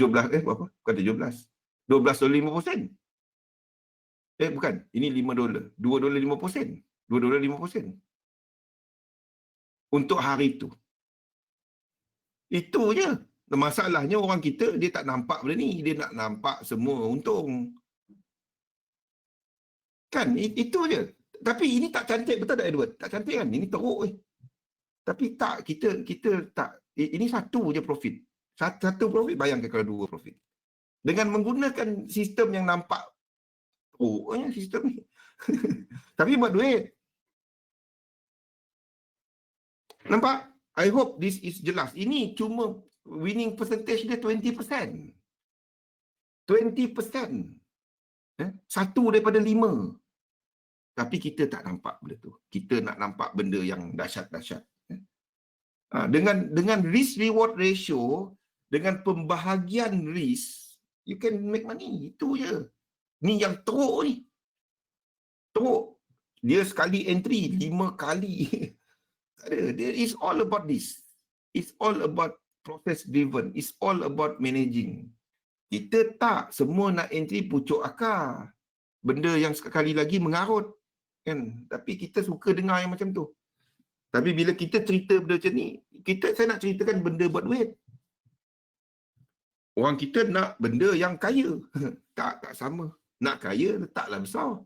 berapa? Bukan 17. $12.5. Bukan, ini $5. $2.5%. $2.5%. Untuk hari itu. Itu je. Masalahnya orang kita, dia tak nampak benda ni. Dia nak nampak semua untung. Kan, itu je. Tapi ini tak cantik, betul tak Edward? Tak cantik kan? Ini teruk. Tapi tak, kita tak. Ini satu je profit. Satu profit, bayangkan kalau 2 profit. Dengan menggunakan sistem yang nampak teruknya sistem ni. Tapi buat duit. Nampak? I hope this is jelas. Ini cuma winning percentage dia 20%. 20%. Satu daripada 5. Tapi kita tak nampak benda tu. Kita nak nampak benda yang dahsyat-dahsyat. Dengan risk reward ratio, dengan pembahagian risk, you can make money. Itu je. Ni yang teruk ni. Teruk. Dia sekali entry 5 kali. It's all about this. It's all about process driven. It's all about managing. Kita tak semua nak entry pucuk akar. Benda yang sekali lagi mengarut. Kan? Tapi kita suka dengar yang macam tu. Tapi bila kita cerita benda macam ni, saya nak ceritakan benda buat duit. Orang kita nak benda yang kaya. Tak sama. Nak kaya, letaklah besar.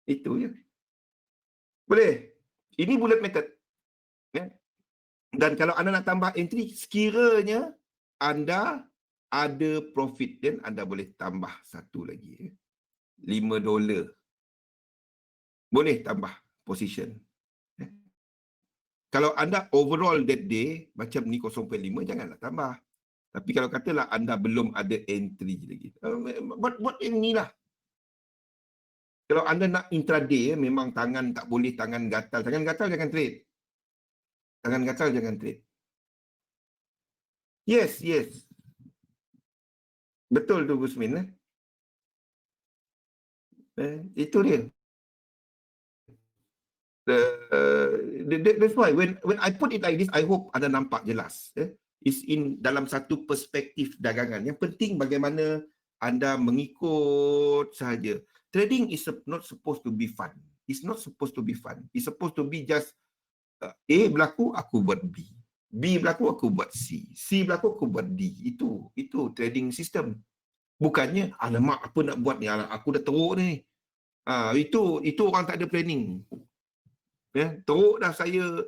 Itu je. Boleh? Ini bullet method. Dan kalau anda nak tambah entry, sekiranya anda ada profit, dan anda boleh tambah satu lagi. $5. Boleh tambah position. Kalau anda overall that day, macam ni 0.5, janganlah tambah. Tapi kalau katalah anda belum ada entry lagi, buat yang ni lah. Kalau anda nak intraday, memang tangan tak boleh, tangan gatal. Tangan gatal jangan trade. Tangan gatal jangan trade. Yes. Betul tu Gusmin. Itu dia. That's why when I put it like this, I hope anda nampak jelas. Is in dalam satu perspektif dagangan. Yang penting bagaimana anda mengikut sahaja. Trading is not supposed to be fun. It's not supposed to be fun. It's supposed to be just A berlaku, aku buat B. B berlaku, aku buat C. C berlaku, aku buat D. Itu trading system. Bukannya, alamak apa nak buat ni, aku dah teruk ni. Itu orang tak ada planning. Teruk dah saya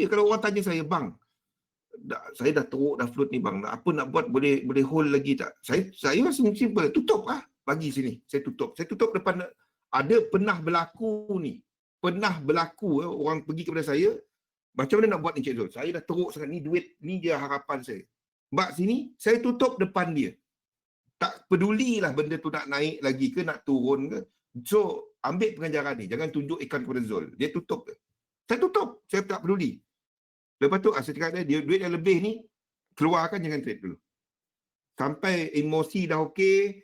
kalau orang tanya saya, bang, saya dah teruk dah float ni bang, apa nak buat, boleh hold lagi tak? Saya simple, tutup lah, bagi sini, saya tutup depan. Ada pernah berlaku orang pergi kepada saya, macam mana nak buat ni Cik Zul? Saya dah teruk sangat ni, duit ni je harapan saya. Bak sini, saya tutup depan dia. Tak pedulilah benda tu nak naik lagi ke, nak turun ke. So, ambil pengajaran ni. Jangan tunjuk ikan kepada Zul. Dia tutup. Saya tutup. Saya tak peduli. Lepas tu, saya cakap dia, duit yang lebih ni, keluarkan, jangan trade dulu. Sampai emosi dah okey,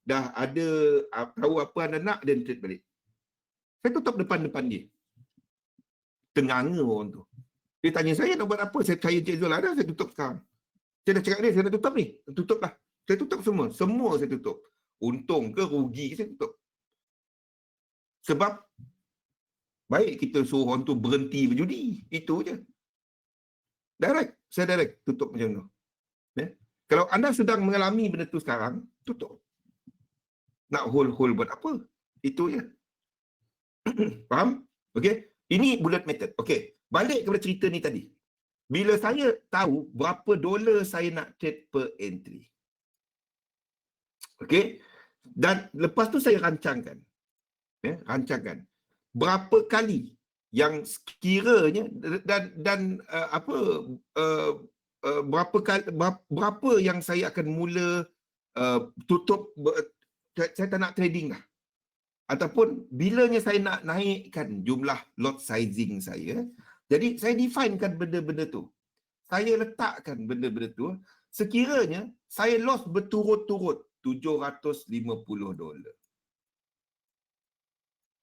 dah ada, tahu apa anda nak, dan trade balik. Saya tutup depan-depan dia. Tenganga orang tu. Dia tanya saya nak buat apa? Saya Cik Zul ada, saya tutup sekarang. Saya dah cakap dia, saya nak tutup ni. Tutup lah. Saya tutup semua. Semua saya tutup. Untung ke rugi ke saya tutup. Sebab baik kita suruh orang tu berhenti berjudi. Itu je. Saya direct tutup macam tu. Kalau anda sedang mengalami benda tu sekarang, tutup. Nak hold buat apa? Itu je. Faham? Okey. Ini bullet method. Okey. Balik kepada cerita ni tadi. Bila saya tahu berapa dolar saya nak trade per entry. Okey. Dan lepas tu saya rancangkan. Berapa kali yang sekiranya berapa yang saya akan mula tutup, saya tak nak trading lah. Ataupun bilanya saya nak naikkan jumlah lot sizing saya. Jadi saya definekan benda-benda tu. Saya letakkan benda-benda tu. Sekiranya saya loss berturut-turut $750.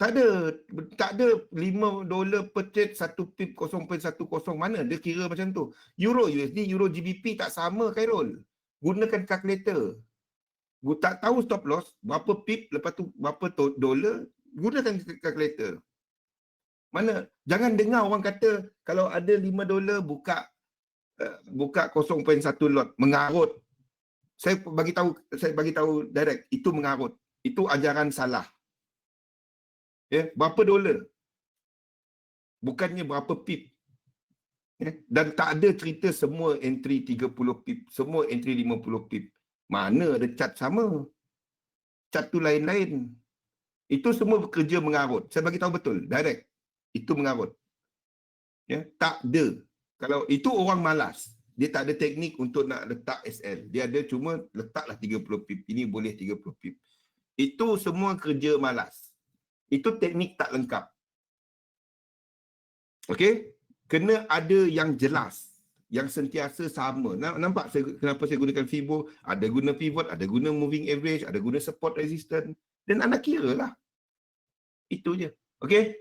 Tak ada $5 per trade, 1 pip 0.10 mana dia kira macam tu. Euro USD, Euro GBP tak sama Khairul. Gunakan kalkulator. Tak tahu stop loss, berapa pip, lepas tu berapa dolar, gunakan kalkulator. Mana, jangan dengar orang kata kalau ada $5 buka 0.1 lot, mengarut. Saya bagi tahu direct, itu mengarut. Itu ajaran salah. Berapa dolar? Bukannya berapa pip. Dan tak ada cerita semua entry 30 pip, semua entry 50 pip. Mana ada cat sama? Cat tu lain-lain. Itu semua bekerja mengarut. Saya bagi tahu betul, direct. Itu mengarut. Tak ada. Kalau itu orang malas. Dia tak ada teknik untuk nak letak SL. Dia ada cuma letaklah 30 pip. Ini boleh 30 pip. Itu semua kerja malas. Itu teknik tak lengkap. Okey? Kena ada yang jelas. Yang sentiasa sama. Nampak kenapa saya gunakan FIBO? Ada guna pivot, ada guna moving average, ada guna support resistance. Dan anda kira lah. Itu je. Okey?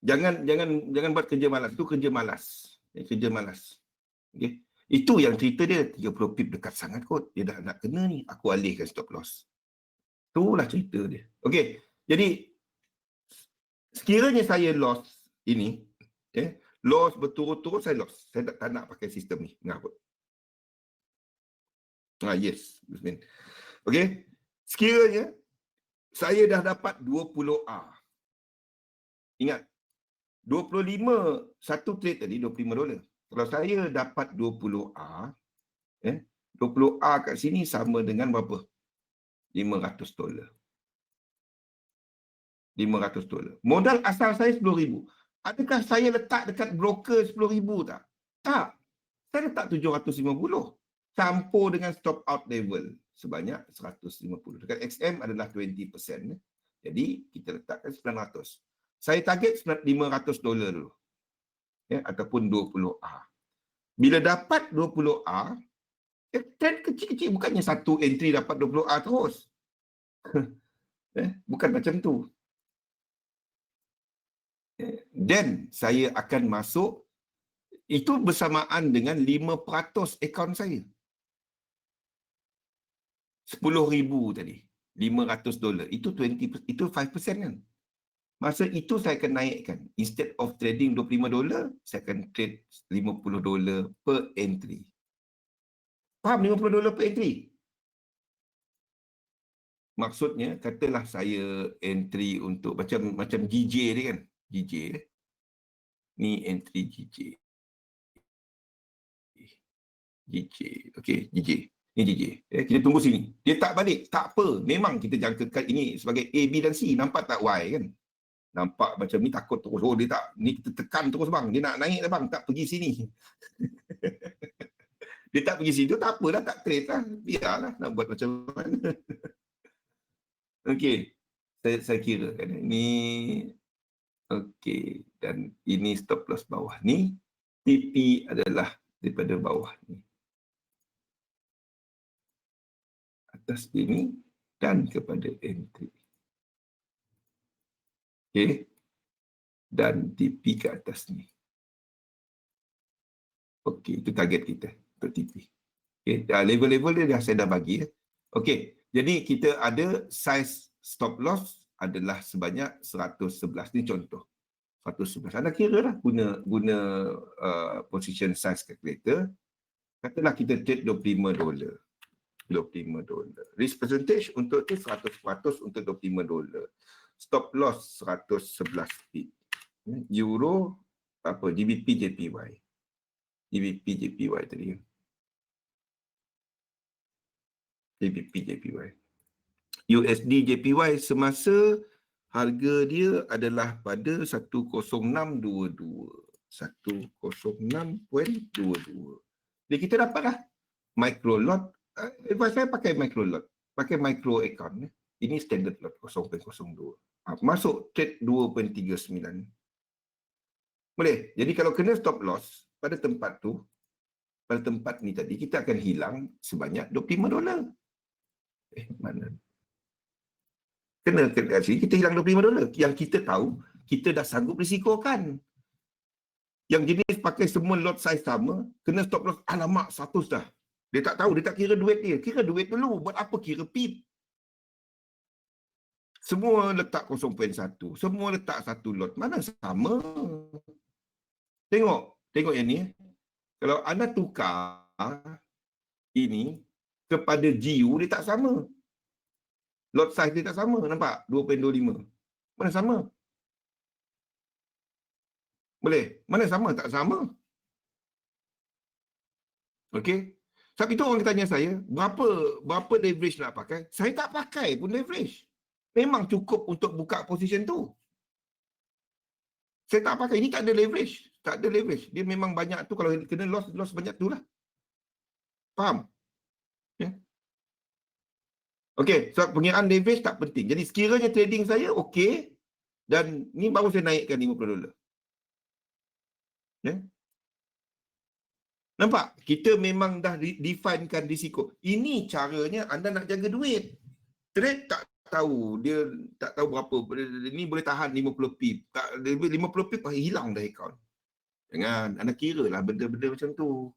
Jangan buat kerja malas. Itu kerja malas. Kerja malas. Okey? Itu yang cerita dia. 30 pip dekat sangat kot. Dia dah nak kena ni. Aku alihkan stop loss. Itulah cerita dia. Okey. Jadi, sekiranya saya loss ini, loss berturut-turut, saya loss. Saya tak nak pakai sistem ni. Mengarut. Yes. Okey. Sekiranya saya dah dapat 20R. Ingat, 25, satu trade tadi $25. Kalau saya dapat 20R, 20R kat sini sama dengan berapa? $500. $500. Modal asal saya 10,000. Adakah saya letak dekat broker 10,000 tak? Tak. Saya letak 750. Campur dengan stop out level sebanyak 150. Dekat XM adalah 20%. Jadi kita letakkan 900. Saya target $500 dulu. Ya, ataupun 20A. Bila dapat 20A, trend kecil-kecil, bukannya satu entry dapat 20A terus. Bukan macam tu. Dan saya akan masuk, itu bersamaan dengan 5% akaun saya. $10,000 tadi. $500. Itu 5% kan? Masa itu saya akan naikkan. Instead of trading $25, saya akan trade $50 per entry. Faham $50 per entry? Maksudnya, katalah saya entry untuk macam GJ ni kan. GJ. Ni entry GJ. GJ. Okey, GJ. Ni GJ. Kita tunggu sini. Dia tak balik. Tak apa. Memang kita jangkakan ini sebagai A, B dan C. Nampak tak Y kan? Nampak macam ni takut terus. Oh, dia tak. Ni kita tekan terus bang. Dia nak naik lah bang. Tak pergi sini. Dia tak pergi situ. Tak apalah. Tak trade lah. Biarlah. Nak buat macam mana. Okey. Saya kira kan. Ini. Okey. Dan ini stop loss bawah ni. TP adalah daripada bawah ni. Atas ini. Dan kepada entry. Okey. Dan TP ke atas ni. Okey, itu target kita untuk TP. Okey, level-level dia saya dah bagi. Okey, jadi kita ada size stop loss adalah sebanyak 111. Ini contoh. 111. Anda kira lah guna position size calculator. Katalah kita trade $25. $25. Risk percentage untuk tu 100% untuk $25. Stop loss 111 pip. Euro apa GBP JPY. GBP JPY tadi. GBP JPY. USD JPY semasa harga dia adalah pada 10622. 106.22. Jadi kita dapatlah micro lot. Saya pakai micro lot. Pakai micro account. Ini standard lot 0.02. Masuk trade 2.39. Boleh. Jadi kalau kena stop loss pada tempat tu, pada tempat ni tadi, kita akan hilang sebanyak $25. Mana? Kena kat sini, kita hilang $25. Yang kita tahu, kita dah sanggup risikokan. Yang jenis pakai semua lot size sama, kena stop loss, alamak, 100 dah. Dia tak tahu, dia tak kira duit dia. Kira duit dulu. Buat apa kira pip? Semua letak 0.1. Semua letak satu lot. Mana sama? Tengok yang ni. Kalau anda tukar ini kepada GU, dia tak sama. Lot size dia tak sama. Nampak? 2.25. Mana sama? Boleh? Mana sama? Tak sama. Okey? Sebab itu orang tanya saya, berapa leverage nak pakai? Saya tak pakai pun leverage. Memang cukup untuk buka position tu. Saya tak pakai. Ini tak ada leverage. Tak ada leverage. Dia memang banyak tu. Kalau kena loss banyak tu lah. Faham? Ya? Okey. So, pengiraan leverage tak penting. Jadi, sekiranya trading saya okey. Dan ni baru saya naikkan $50. Ya? Nampak? Kita memang dah definekan risiko. Ini caranya anda nak jaga duit. Trade tak tahu, dia tak tahu berapa, ni boleh tahan 50 pip. 50 pip hilang dah akaun. Jangan, anda kira lah benda-benda macam tu.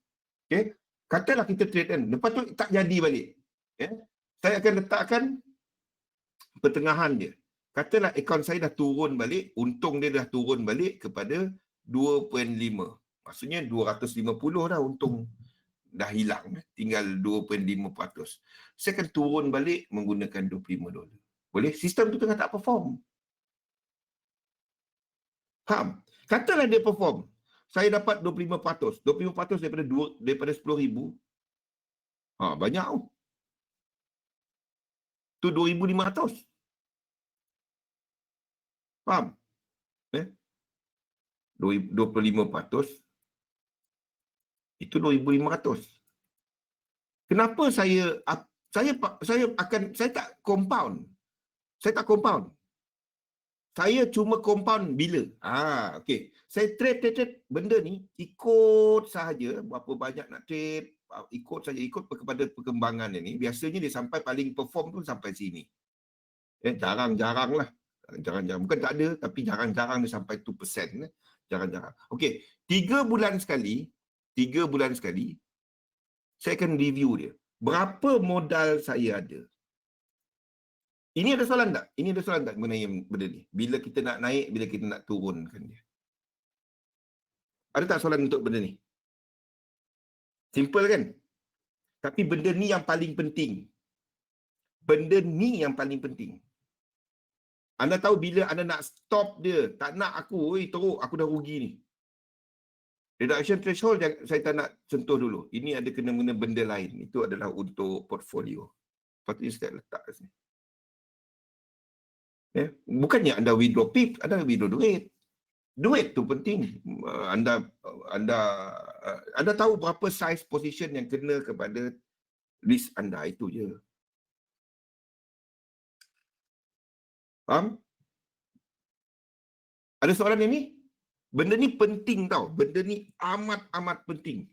Okay? Katalah kita trade kan, lepas tu tak jadi balik. Okay? Saya akan letakkan pertengahan dia. Katalah akaun saya dah turun balik, untung dia dah turun balik kepada 2.5. Maksudnya 250 dah untung. Dah hilang, tinggal 2.5%. Saya akan turun balik menggunakan $25. Boleh? Sistem tu tengah tak perform. Faham? Katalah dia perform. Saya dapat 25%. 25% daripada 10,000. Banyak tau. Tu 2,500. Faham? 25%. Itu 2,500. Kenapa saya tak compound. Saya tak compound. Saya cuma compound bila. Okey. Saya trade benda ni ikut sahaja berapa banyak nak trade, ikut saja kepada perkembangan ni. Biasanya dia sampai paling perform tu sampai sini. Jarang-jarang lah. Jarang-jarang. Bukan tak ada, tapi jarang-jarang dia sampai 2%. Jarang-jarang. Okey, 3 bulan sekali, saya akan review dia. Berapa modal saya ada? Ini ada soalan tak? Ini ada soalan tak mengenai benda ni? Bila kita nak naik, bila kita nak turunkan dia. Ada tak soalan untuk benda ni? Simple kan? Tapi benda ni yang paling penting. Benda ni yang paling penting. Anda tahu bila anda nak stop dia, tak nak aku, teruk, aku dah rugi ni. Reduction threshold saya tak nak sentuh dulu. Ini ada kena-mena benda lain. Itu adalah untuk portfolio. Patutnya saya letak kat sini. Bukannya anda withdraw PIP, anda withdraw duit. Duit tu penting. Anda tahu berapa size position yang kena kepada risk anda, itu je. Faham? Ada soalan yang ni? Benda ni penting tau. Benda ni amat-amat penting.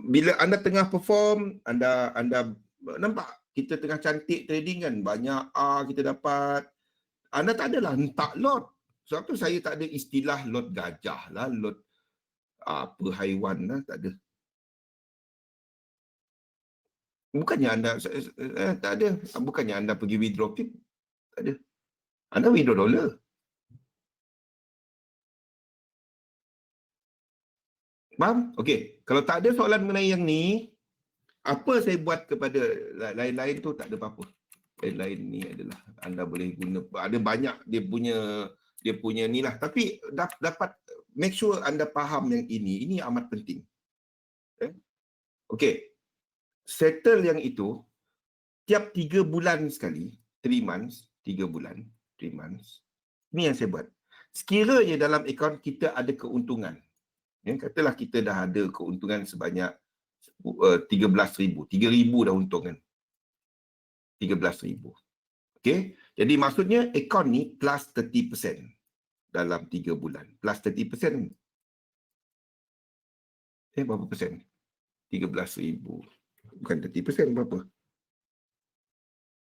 Bila anda tengah perform, anda nampak kita tengah cantik trading kan, banyak kita dapat. Anda tak adalah hentak lot. Sebab tu saya tak ada istilah lot gajah lah, lot apa haiwan lah, tak ada. Bukannya anda tak ada. Bukannya anda pergi withdraw PIP. Tak ada. Anda withdraw dollar. Faham? Okey. Kalau tak ada soalan mengenai yang ni, apa saya buat kepada lain-lain tu tak ada apa-apa. Lain-lain ni adalah anda boleh guna. Ada banyak dia punya ni lah. Tapi dapat make sure anda faham yang ini amat penting. Okey. Settle yang itu tiap 3 bulan sekali, 3 months, 3 bulan, 3 months. Ini yang saya buat. Sekiranya dalam akaun kita ada keuntungan. Katalah kita dah ada keuntungan sebanyak 13,000. 3,000 dah untung kan. 13,000. Okey. Jadi maksudnya akaun ni plus 30% dalam 3 bulan. Plus 30%. Berapa persen? 13,000. Bukan 30%, berapa?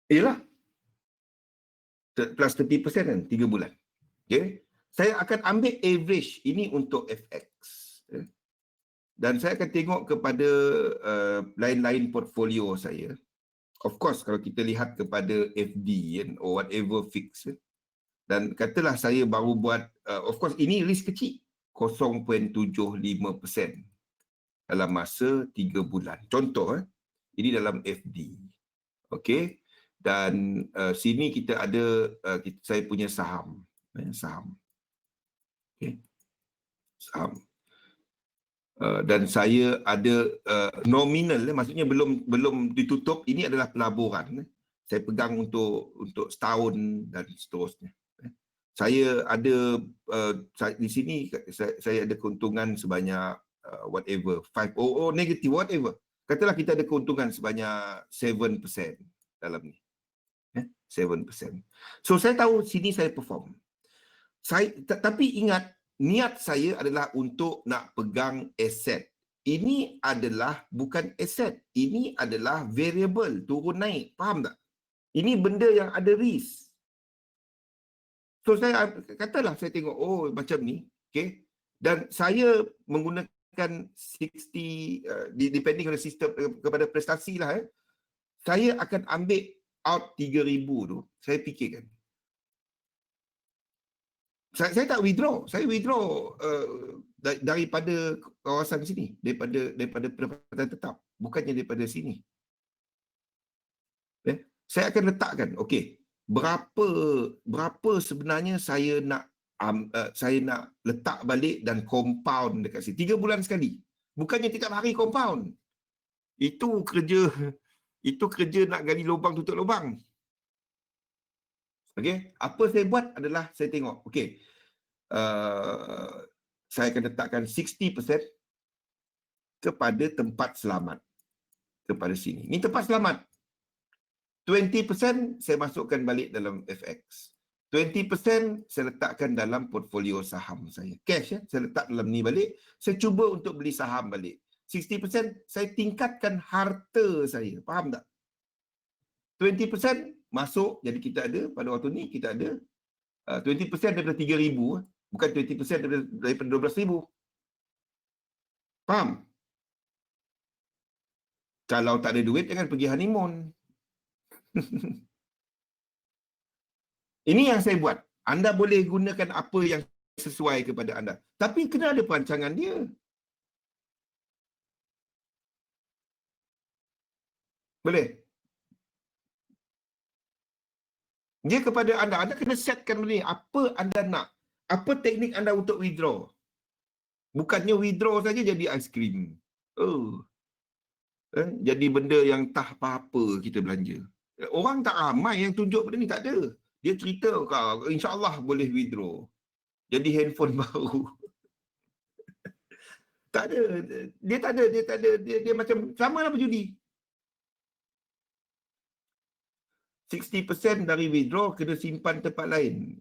Yalah. Plus 30% kan, 3 bulan. Okey. Saya akan ambil average ini untuk FX. Dan saya akan tengok kepada lain-lain portfolio saya. Of course, kalau kita lihat kepada FD or whatever fix. Dan katalah saya baru buat, of course ini risk kecil. 0.75% dalam masa 3 bulan. Contoh, ini dalam FD. Okey. Dan sini kita ada, saya punya saham. Saham. Okay. Saham. Dan saya ada nominal, maksudnya belum ditutup. Ini adalah pelaburan. Saya pegang untuk setahun dan seterusnya. Saya ada di sini saya ada keuntungan sebanyak whatever 5 negatif whatever. Katalah kita ada keuntungan sebanyak 7% dalam ni. 7%. So saya tahu sini saya perform. Tapi ingat, niat saya adalah untuk nak pegang aset. Ini adalah bukan aset. Ini adalah variable, turun naik. Faham tak? Ini benda yang ada risk. So saya katalah saya tengok, macam ni. Okay? Dan saya menggunakan 60, depending on the system, kepada prestasi lah. Saya akan ambil out 3,000 tu. Saya fikirkan. Saya tak withdraw. Saya withdraw daripada kawasan sini. Daripada pendapatan tetap. Bukannya daripada sini. Saya akan letakkan, okey, berapa sebenarnya saya nak letak balik dan compound dekat sini. 3 bulan sekali. Bukannya tiap hari compound. Itu kerja nak gali lubang tutup lubang. Okey, apa saya buat adalah saya tengok, okey, saya akan letakkan 60%, kepada tempat selamat. Kepada sini. Ini tempat selamat. 20% saya masukkan balik dalam FX. 20% saya letakkan dalam portfolio saham saya. Cash, saya letak dalam ni balik. Saya cuba untuk beli saham balik. 60% saya tingkatkan harta saya. Faham tak? 20% masuk, jadi kita ada, pada waktu ni kita ada 20% daripada 3,000, bukan 20% daripada 12,000. Faham? Kalau tak ada duit, jangan pergi honeymoon. Ini yang saya buat. Anda boleh gunakan apa yang sesuai kepada anda. Tapi kena ada perancangan dia. Boleh? Dia kepada anda. Anda kena setkan benda ni. Apa anda nak? Apa teknik anda untuk withdraw? Bukannya withdraw saja jadi aiskrim. Jadi benda yang tak apa-apa kita belanja. Orang tak ramai yang tunjuk benda ni, tak ada. Dia cerita, insya-Allah boleh withdraw. Jadi handphone baru. Tak ada. Dia tak ada. Dia macam sama lah berjudi. 60% dari withdraw kena simpan tempat lain.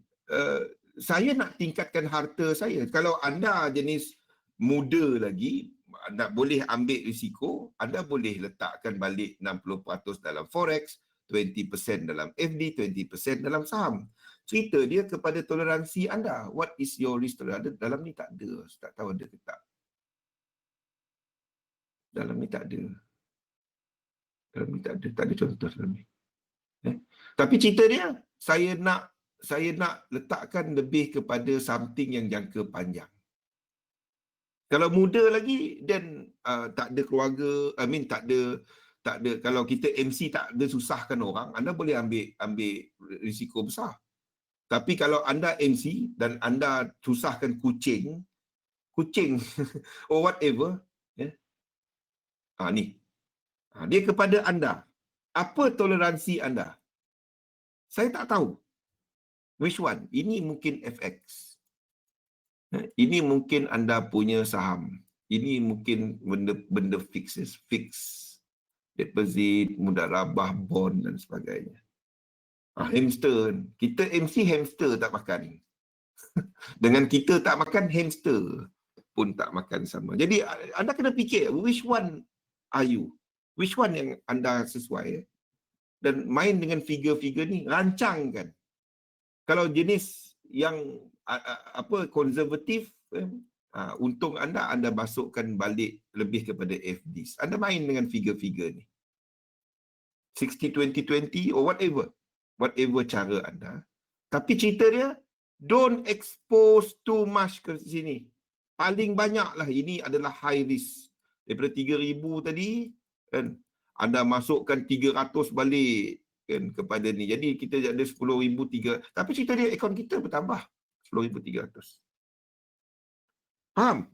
Saya nak tingkatkan harta saya. Kalau anda jenis muda lagi, anda boleh ambil risiko, anda boleh letakkan balik 60% dalam forex, 20% dalam FD, 20% dalam saham. Cerita dia kepada toleransi anda. What is your risk tolerance? Dalam ni tak ada. Tak tahu ada ke tak. Dalam ni tak ada. Dalam ni tak ada. Tak ada contoh dalam ni. Tapi cerita dia, saya nak letakkan lebih kepada something yang jangka panjang. Kalau muda lagi, then tak ada keluarga, tak ada, kalau kita MC tak ada susahkan orang, anda boleh ambil risiko besar. Tapi kalau anda MC dan anda susahkan kucing or whatever, ni. Dia kepada anda. Apa toleransi anda? Saya tak tahu. Which one? Ini mungkin FX. Ini mungkin anda punya saham. Ini mungkin benda fix. Deposit, mudarabah, bond dan sebagainya. Hamster. Kita MC hamster tak makan. Dengan kita tak makan, hamster pun tak makan sama. Jadi anda kena fikir, which one are you? Which one yang anda sesuai? Dan main dengan figure-figure ni, rancangkan. Kalau jenis yang konservatif, untung anda masukkan balik lebih kepada FDs. Anda main dengan figure-figure ni. 60-20-20 or whatever cara anda. Tapi cerita dia, don't expose too much ke sini. Paling banyaklah ini adalah high risk. Daripada 3,000 tadi, kan, anda masukkan 300 balik kan kepada ni. Jadi kita ada 10,300. Tapi cerita dia akaun kita bertambah 10,300. Faham?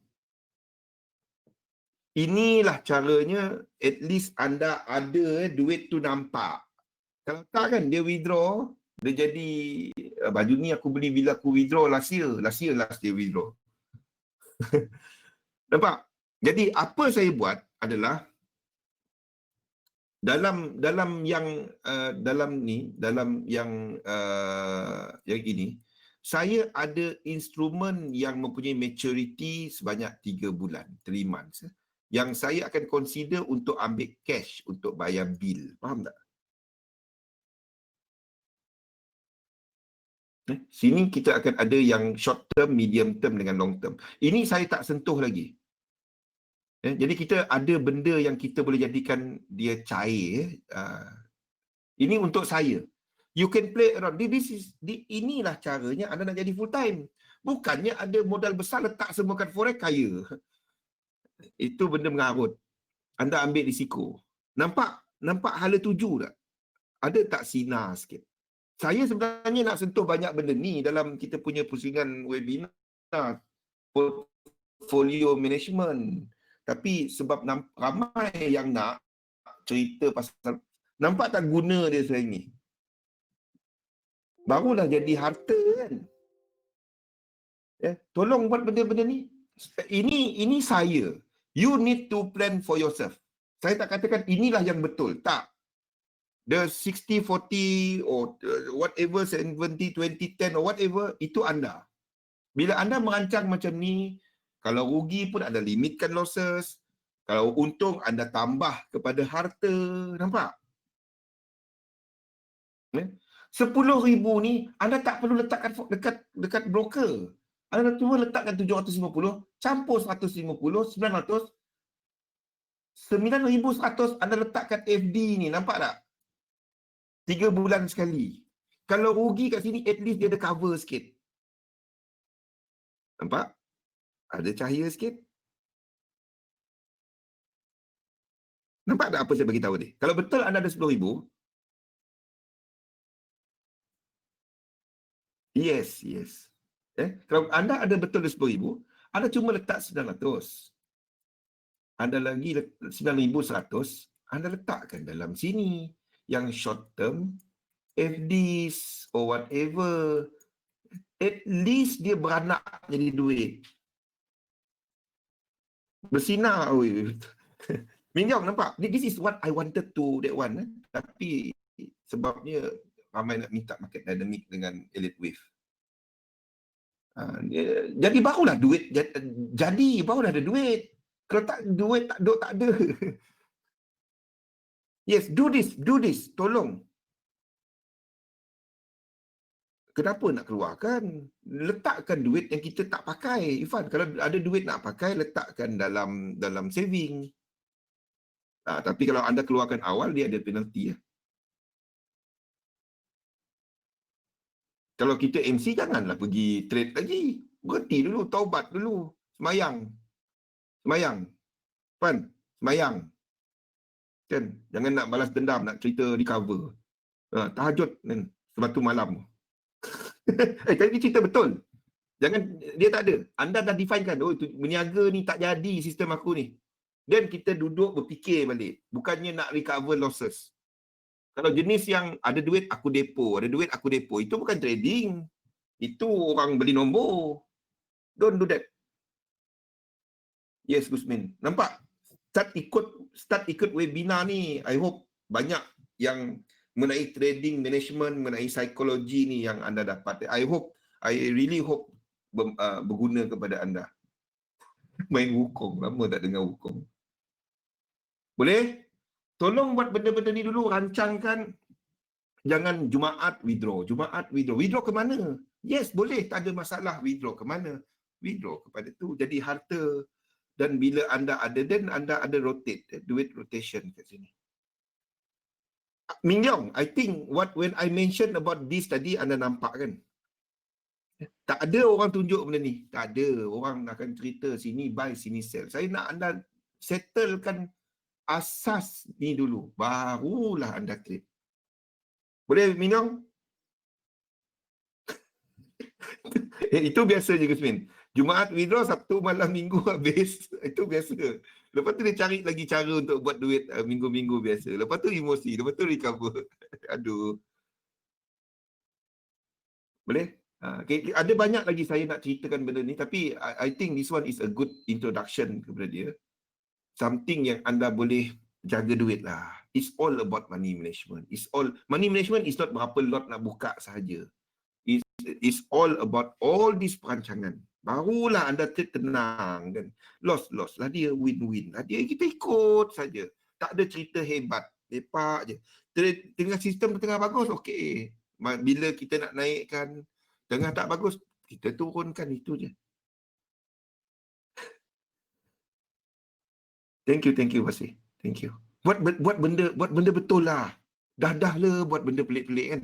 Inilah caranya, at least anda ada duit tu nampak. Kalau tak kan dia withdraw, dia jadi baju ni aku beli bila aku withdraw last year withdraw. Nampak? Jadi apa saya buat adalah dalam yang ini, saya ada instrumen yang mempunyai maturity sebanyak 3 bulan, 3 months, yang saya akan consider untuk ambil cash untuk bayar bil. Faham tak? Sini kita akan ada yang short term, medium term dengan long term. Ini saya tak sentuh lagi. Jadi kita ada benda yang kita boleh jadikan dia cair. Ini untuk saya. You can play around. Inilah caranya anda nak jadi full time. Bukannya ada modal besar letak semua kat forex kaya. Itu benda mengarut. Anda ambil risiko. Nampak hala tuju tak? Ada tak sinar sikit? Saya sebenarnya nak sentuh banyak benda ni dalam kita punya pusingan webinar. Portfolio management. Tapi sebab ramai yang nak cerita pasal, nampak tak guna dia sekarang ni? Barulah jadi harta kan? Tolong buat benda-benda ni. Ini saya. You need to plan for yourself. Saya tak katakan inilah yang betul. Tak. The 60-40 or whatever, 70-20-10 or whatever, itu anda. Bila anda merancang macam ni, kalau rugi pun anda limitkan losses. Kalau untung, anda tambah kepada harta. Nampak? 10,000 ni, anda tak perlu letakkan dekat broker. Anda cuma letakkan 750, campur 150, 900, 9,100 anda letakkan FD ni. Nampak tak? 3 bulan sekali. Kalau rugi kat sini, at least dia ada cover sikit. Nampak? Ada cahaya sikit. Nampak tak apa saya bagi tahu ni? Kalau betul anda ada 10,000, yes. Kalau anda ada betul 10,000, anda cuma letak 900. Anda lagi 9,100, anda letakkan dalam sini. Yang short term, FDs or whatever. At least dia beranak jadi duit. Bersinar. Minjam, nampak? This is what I wanted to, that one. Tapi sebabnya ramai nak minta market dynamic dengan Elite Wave. Jadi barulah duit. Jadi barulah ada duit. Kalau tak duit, tak ada. Yes, do this. Tolong. Kenapa nak keluarkan? Letakkan duit yang kita tak pakai. Ifan, kalau ada duit nak pakai, letakkan dalam saving. Tapi kalau anda keluarkan awal, dia ada penalti. Kalau kita MC, janganlah pergi trade lagi. Berhenti dulu, taubat dulu. Semayang. Pan, semayang. Kan? Jangan nak balas dendam, nak cerita recover. Tahajud sebatu malam. Tapi cerita betul. Jangan, dia tak ada. Anda dah definekan, berniaga ni tak jadi sistem aku ni. Dan kita duduk berfikir balik. Bukannya nak recover losses. Kalau jenis yang ada duit aku depo, itu bukan trading. Itu orang beli nombor. Don't do that. Yes, Gusmin. Nampak? Start ikut webinar ni. I hope banyak yang mengenai trading, management, mengenai psikologi ni yang anda dapat. I really hope berguna kepada anda. Main wukong. Lama tak dengar wukong. Boleh? Tolong buat benda-benda ni dulu. Rancangkan. Jangan Jumaat withdraw. Withdraw ke mana? Yes, boleh. Tak ada masalah. Withdraw ke mana? Withdraw kepada tu. Jadi harta. Dan bila anda ada, dan anda ada rotate. Duit rotation kat sini. Min Yong, I think when I mention about this tadi, anda nampak kan? Tak ada orang tunjuk benda ni. Tak ada. Orang akan cerita sini buy, sini sell. Saya nak anda settlekan asas ni dulu. Barulah anda trade. Boleh, Min Yong? Itu biasa je, Gusmin. Jumaat withdraw, Sabtu malam Minggu habis. Itu biasa. Lepas tu dia cari lagi cara untuk buat duit minggu-minggu biasa. Lepas tu emosi. Lepas tu recover. Aduh. Boleh? Okay. Ada banyak lagi saya nak ceritakan benda ni. Tapi I think this one is a good introduction kepada dia. Something yang anda boleh jaga duit lah. It's all about money management. Money management is not berapa lot nak buka sahaja. It's all about all these perancangan. Barulah anda tenang kan. Loss lah dia, win lah dia. Kita ikut saja. Tak ada cerita hebat. Lepak je. Tengah sistem tengah bagus, okey. Bila kita nak naikkan, tengah tak bagus, kita turunkan, itu je. Thank you, Basir. Thank you. Buat benda betul lah. Dah lah buat benda pelik-pelik kan.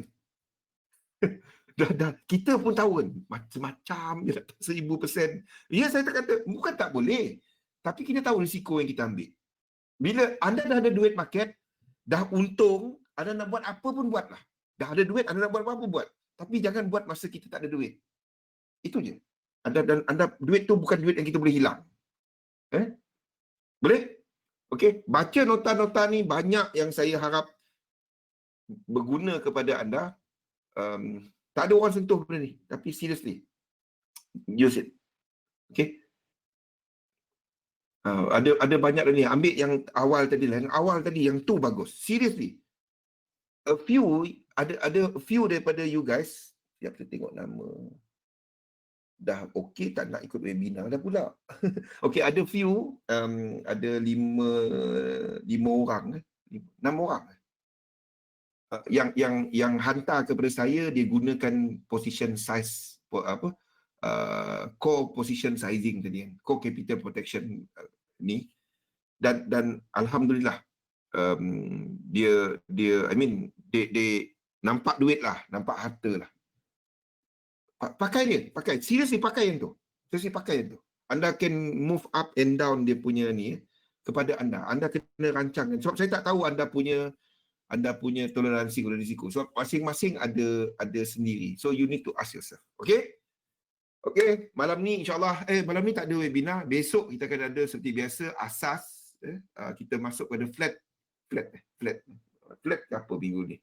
Dah. Kita pun tahu kan, macam-macam je, 1000%. Ya, saya tak kata, bukan tak boleh. Tapi kita tahu risiko yang kita ambil. Bila anda dah ada duit market, dah untung, anda nak buat apa pun buatlah. Dah ada duit, anda nak buat apa pun buat. Tapi jangan buat masa kita tak ada duit. Itu je. Anda duit tu bukan duit yang kita boleh hilang. Boleh? Okey, baca nota-nota ni, banyak yang saya harap berguna kepada anda. Tak ada orang sentuh benda ni. Tapi seriously, use it. Okay. Ada banyak ni. Ambil yang awal tadi lah. Yang awal tadi, yang tu bagus. Seriously. Ada few daripada you guys. Siap saya tengok nama. Dah okey tak nak ikut webinar dah pula. Okey, ada few. Ada 5 orang. 6 orang. Yang hantar kepada saya, dia gunakan position size, core position sizing tadi kan. Core capital protection ni. Dan alhamdulillah, dia I mean dia nampak duit lah, nampak harta lah. Pakai dia, pakai. Seriously pakai yang tu. Seriously pakai yang tu. Anda can move up and down dia punya ni kepada anda. Anda kena rancangkan. Sebab saya tak tahu anda punya toleransi kepada risiko. So masing-masing ada sendiri. So you need to ask yourself. Okay? Okay, malam ni insyaAllah, malam ni tak ada webinar. Besok kita akan ada seperti biasa, asas. Kita masuk pada flat ke apa minggu ni?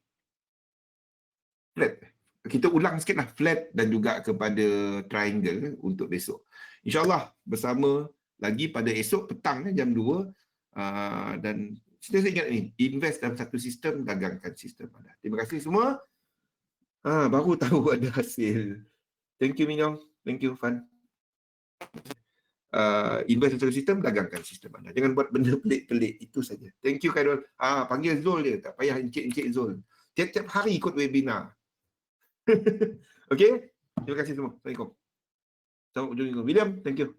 Flat. Kita ulang sikit lah, flat dan juga kepada triangle untuk besok. InsyaAllah bersama lagi pada esok petang jam 2. Dan saya ingat ni, invest dalam satu sistem, gagangkan sistem anda. Terima kasih semua. Baru tahu ada hasil. Thank you Minyong. Thank you Fan. Invest dalam satu sistem, gagangkan sistem anda. Jangan buat benda pelik-pelik. Itu saja. Thank you Khairul. Panggil Zul dia. Tak payah Encik Zul. Tiap-tiap hari ikut webinar. Okay? Terima kasih semua. Assalamualaikum. Assalamualaikum. William, thank you.